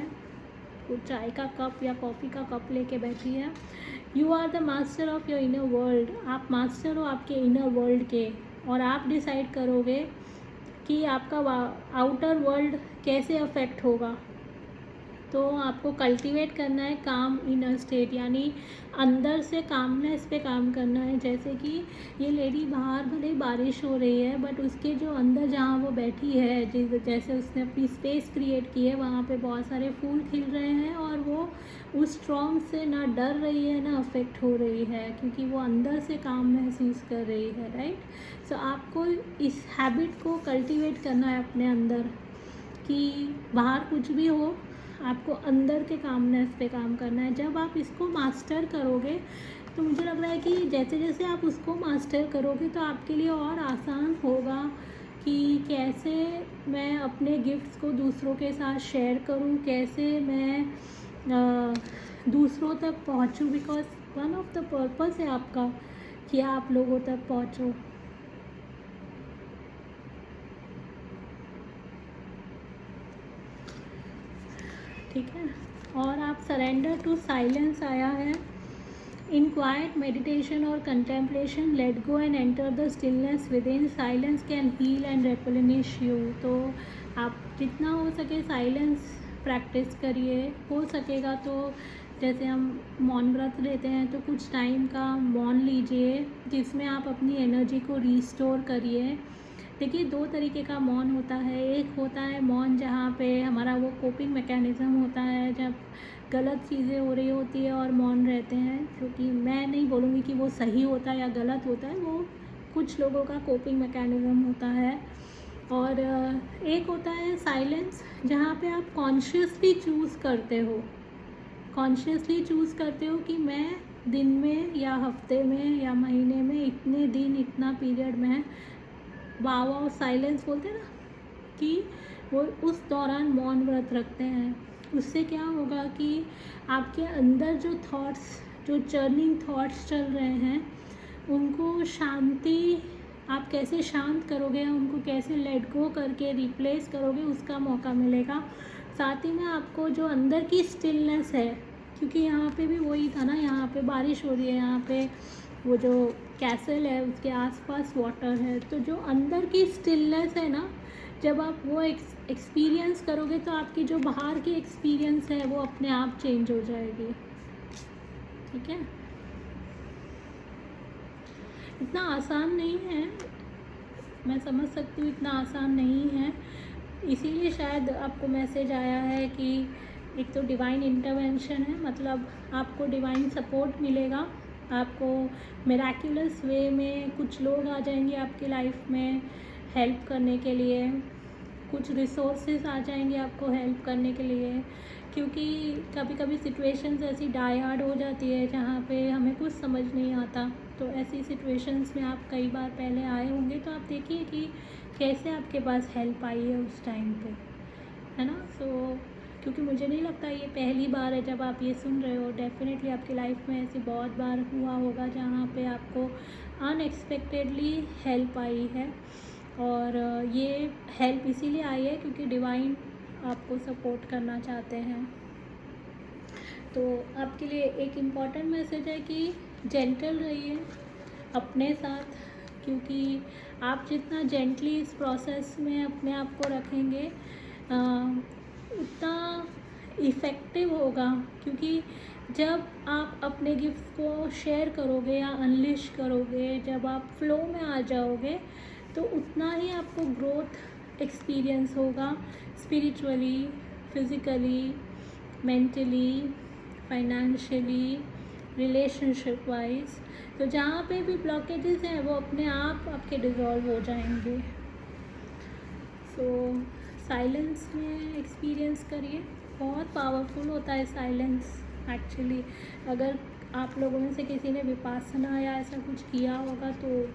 कुछ चाय का कप या कॉफ़ी का कप लेके बैठी है। You are the master of your inner world, आप मास्टर हो आपके इनर वर्ल्ड के, और आप डिसाइड करोगे कि आपका आउटर वर्ल्ड कैसे अफेक्ट होगा। तो आपको कल्टीवेट करना है काम इनर स्टेट, यानी अंदर से कामनेस पे काम करना है। जैसे कि ये लेडी बाहर भले बारिश हो रही है, बट उसके जो अंदर जहाँ वो बैठी है, जैसे उसने अपनी स्पेस क्रिएट की है, वहाँ पे बहुत सारे फूल खिल रहे हैं और वो उस स्ट्रॉम से ना डर रही है ना अफेक्ट हो रही है, क्योंकि वो अंदर से काम महसूस कर रही है, राइट। सो आपको इस हैबिट को कल्टीवेट करना है अपने अंदर कि बाहर कुछ भी हो, आपको अंदर के कामनेस पे काम करना है। जब आप इसको मास्टर करोगे तो मुझे लग रहा है कि जैसे जैसे आप उसको मास्टर करोगे तो आपके लिए और आसान होगा कि कैसे मैं अपने गिफ्ट्स को दूसरों के साथ शेयर करूं, कैसे मैं दूसरों तक पहुंचूं, because one of the purpose है आपका कि आप लोगों तक पहुंचो। ठीक है। और आप सरेंडर टू साइलेंस आया है। इन क्वाइट मेडिटेशन और contemplation let go and enter the stillness within. Silence can heal and replenish you. तो आप जितना हो सके साइलेंस प्रैक्टिस करिए। हो सकेगा तो जैसे हम मौन व्रत लेते हैं तो कुछ टाइम का मौन लीजिए, जिसमें आप अपनी एनर्जी को रिस्टोर करिए। देखिए, दो तरीके का मौन होता है। एक होता है मौन जहाँ पे हमारा वो कोपिंग मैकेनिज़्म होता है, जब गलत चीज़ें हो रही होती है और मौन रहते हैं, क्योंकि मैं नहीं बोलूँगी कि वो सही होता है या गलत होता है, वो कुछ लोगों का कोपिंग मैकेनिज़्म होता है। और एक होता है साइलेंस, जहाँ पे आप कॉन्शियसली चूज़ करते हो, कि मैं दिन में या हफ्ते में या महीने में इतने दिन इतना पीरियड में वाव साइलेंस बोलते हैं ना, कि वो उस दौरान मौन व्रत रखते हैं। उससे क्या होगा कि आपके अंदर जो थॉट्स, जो चर्निंग थॉट्स चल रहे हैं, उनको शांति आप कैसे शांत करोगे, उनको कैसे लेट गो करके रिप्लेस करोगे, उसका मौका मिलेगा। साथ ही में आपको जो अंदर की स्टिलनेस है, क्योंकि यहाँ पे भी वही था ना, यहाँ पे बारिश हो रही है, यहाँ पे वो जो कैसल है उसके आसपास वाटर है, तो जो अंदर की स्टिलनेस है ना, जब आप वो एक्सपीरियंस करोगे तो आपकी जो बाहर की एक्सपीरियंस है वो अपने आप चेंज हो जाएगी। ठीक है। इतना आसान नहीं है, मैं समझ सकती हूँ, इतना आसान नहीं है। इसीलिए शायद आपको मैसेज आया है कि एक तो डिवाइन इंटरवेंशन है, मतलब आपको डिवाइन सपोर्ट मिलेगा, आपको मिराक्युलस वे में कुछ लोग आ जाएंगे आपकी लाइफ में हेल्प करने के लिए, कुछ रिसोर्सेज आ जाएंगे आपको हेल्प करने के लिए। क्योंकि कभी कभी सिचुएशंस ऐसी डाई हार्ड हो जाती है जहाँ पे हमें कुछ समझ नहीं आता, तो ऐसी सिचुएशंस में आप कई बार पहले आए होंगे, तो आप देखिए कि कैसे आपके पास हेल्प आई है उस टाइम पे, है ना। सो क्योंकि मुझे नहीं लगता ये पहली बार है जब आप ये सुन रहे हो, डेफिनेटली आपकी लाइफ में ऐसी बहुत बार हुआ होगा जहाँ पे आपको अनएक्सपेक्टेडली हेल्प आई है। और ये हेल्प इसीलिए आई है क्योंकि डिवाइन आपको सपोर्ट करना चाहते हैं। तो आपके लिए एक इम्पॉर्टेंट मैसेज है कि जेंटल रहिए अपने साथ, क्योंकि आप जितना जेंटली इस प्रोसेस में अपने आप को रखेंगे उतना इफ़ेक्टिव होगा। क्योंकि जब आप अपने गिफ्ट को शेयर करोगे या अनलिश करोगे, जब आप फ्लो में आ जाओगे, तो उतना ही आपको ग्रोथ एक्सपीरियंस होगा, spiritually, physically, mentally, financially, relationship wise. तो जहाँ पे भी ब्लॉकेजेस हैं वो अपने आप आपके डिज़ोल्व हो जाएंगे। सो साइलेंस में एक्सपीरियंस करिए, बहुत पावरफुल होता है साइलेंस एक्चुअली। अगर आप लोगों में से किसी ने विपासना या ऐसा कुछ किया होगा तो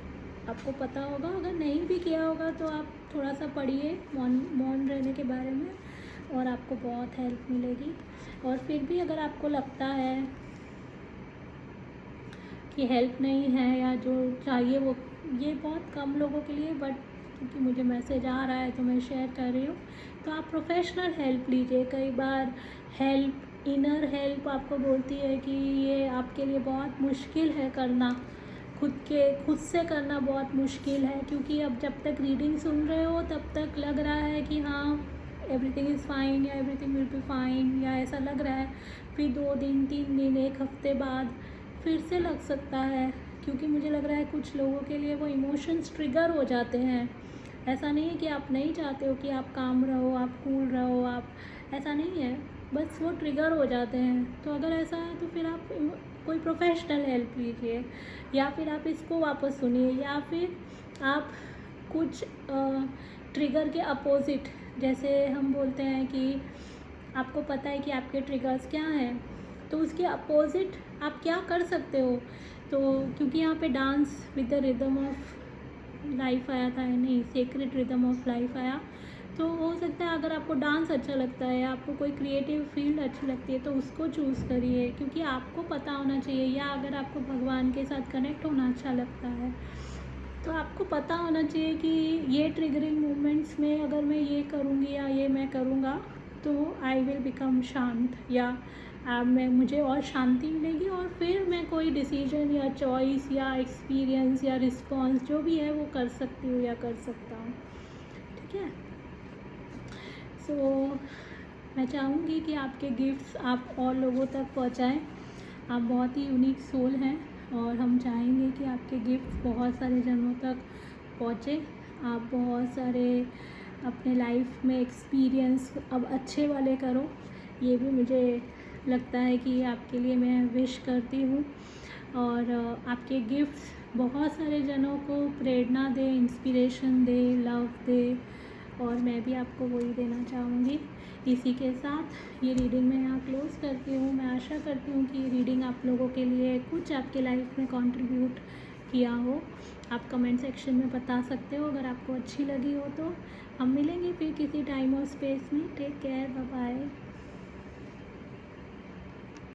आपको पता होगा, अगर नहीं भी किया होगा तो आप थोड़ा सा पढ़िए मौन रहने के बारे में, और आपको बहुत हेल्प मिलेगी। और फिर भी अगर आपको लगता है कि हेल्प नहीं है या जो चाहिए वो, ये बहुत कम लोगों के लिए, बट क्योंकि मुझे मैसेज आ रहा है तो मैं शेयर कर रही हूँ, तो आप प्रोफेशनल हेल्प लीजिए। कई बार इनर हेल्प आपको बोलती है कि ये आपके लिए बहुत मुश्किल है करना, खुद से करना बहुत मुश्किल है, क्योंकि अब जब तक रीडिंग सुन रहे हो तब तक लग रहा है कि हाँ एवरीथिंग इज़ फाइन या एवरीथिंग विल बी फाइन, या ऐसा लग रहा है। फिर 2 दिन 3 दिन 1 हफ्ते बाद फिर से लग सकता है, क्योंकि मुझे लग रहा है कुछ लोगों के लिए वो इमोशंस ट्रिगर हो जाते हैं। ऐसा नहीं है कि आप नहीं चाहते हो कि आप काम रहो, आप कूल रहो, आप, ऐसा नहीं है, बस वो ट्रिगर हो जाते हैं। तो अगर ऐसा है तो फिर आप कोई प्रोफेशनल हेल्प लीजिए, या फिर आप इसको वापस सुनिए, या फिर आप कुछ ट्रिगर के अपोजिट, जैसे हम बोलते हैं कि आपको पता है कि आपके ट्रिगर्स क्या हैं, तो उसके अपोजिट आप क्या कर सकते हो। तो क्योंकि यहाँ पे dance with the rhythm of life आया था, नहीं सेक्रेड रिदम ऑफ लाइफ आया, तो हो सकता है अगर आपको डांस अच्छा लगता है, आपको कोई क्रिएटिव फील्ड अच्छी लगती है, तो उसको चूज़ करिए, क्योंकि आपको पता होना चाहिए। या अगर आपको भगवान के साथ कनेक्ट होना अच्छा लगता है, तो आपको पता होना चाहिए कि ये ट्रिगरिंग मोमेंट्स में अगर मैं ये करूँगी या ये मैं करूँगा तो आई विल बिकम शांत, या मुझे और शांति मिलेगी, और फिर मैं कोई डिसीजन या चॉइस या एक्सपीरियंस या रिस्पॉन्स जो भी है वो कर सकती हूँ या कर सकता हूँ। ठीक है। सो मैं चाहूँगी कि आपके गिफ्ट्स आप और लोगों तक पहुँचाएँ। आप बहुत ही यूनिक सोल हैं, और हम चाहेंगे कि आपके गिफ्ट्स बहुत सारे जनों तक पहुँचे। आप बहुत सारे अपने लाइफ में एक्सपीरियंस अब अच्छे वाले करो, ये भी मुझे लगता है कि आपके लिए मैं विश करती हूँ। और आपके गिफ्ट्स बहुत सारे जनों को प्रेरणा दे, इंस्पिरेशन दे, लव दे, और मैं भी आपको वही देना चाहूँगी। इसी के साथ ये रीडिंग मैं यहाँ क्लोज़ करती हूँ। मैं आशा करती हूँ कि ये रीडिंग आप लोगों के लिए कुछ आपके लाइफ में कंट्रीब्यूट किया हो। आप कमेंट सेक्शन में बता सकते हो अगर आपको अच्छी लगी हो तो। हम मिलेंगे फिर किसी टाइम और स्पेस में। Take care, bye bye.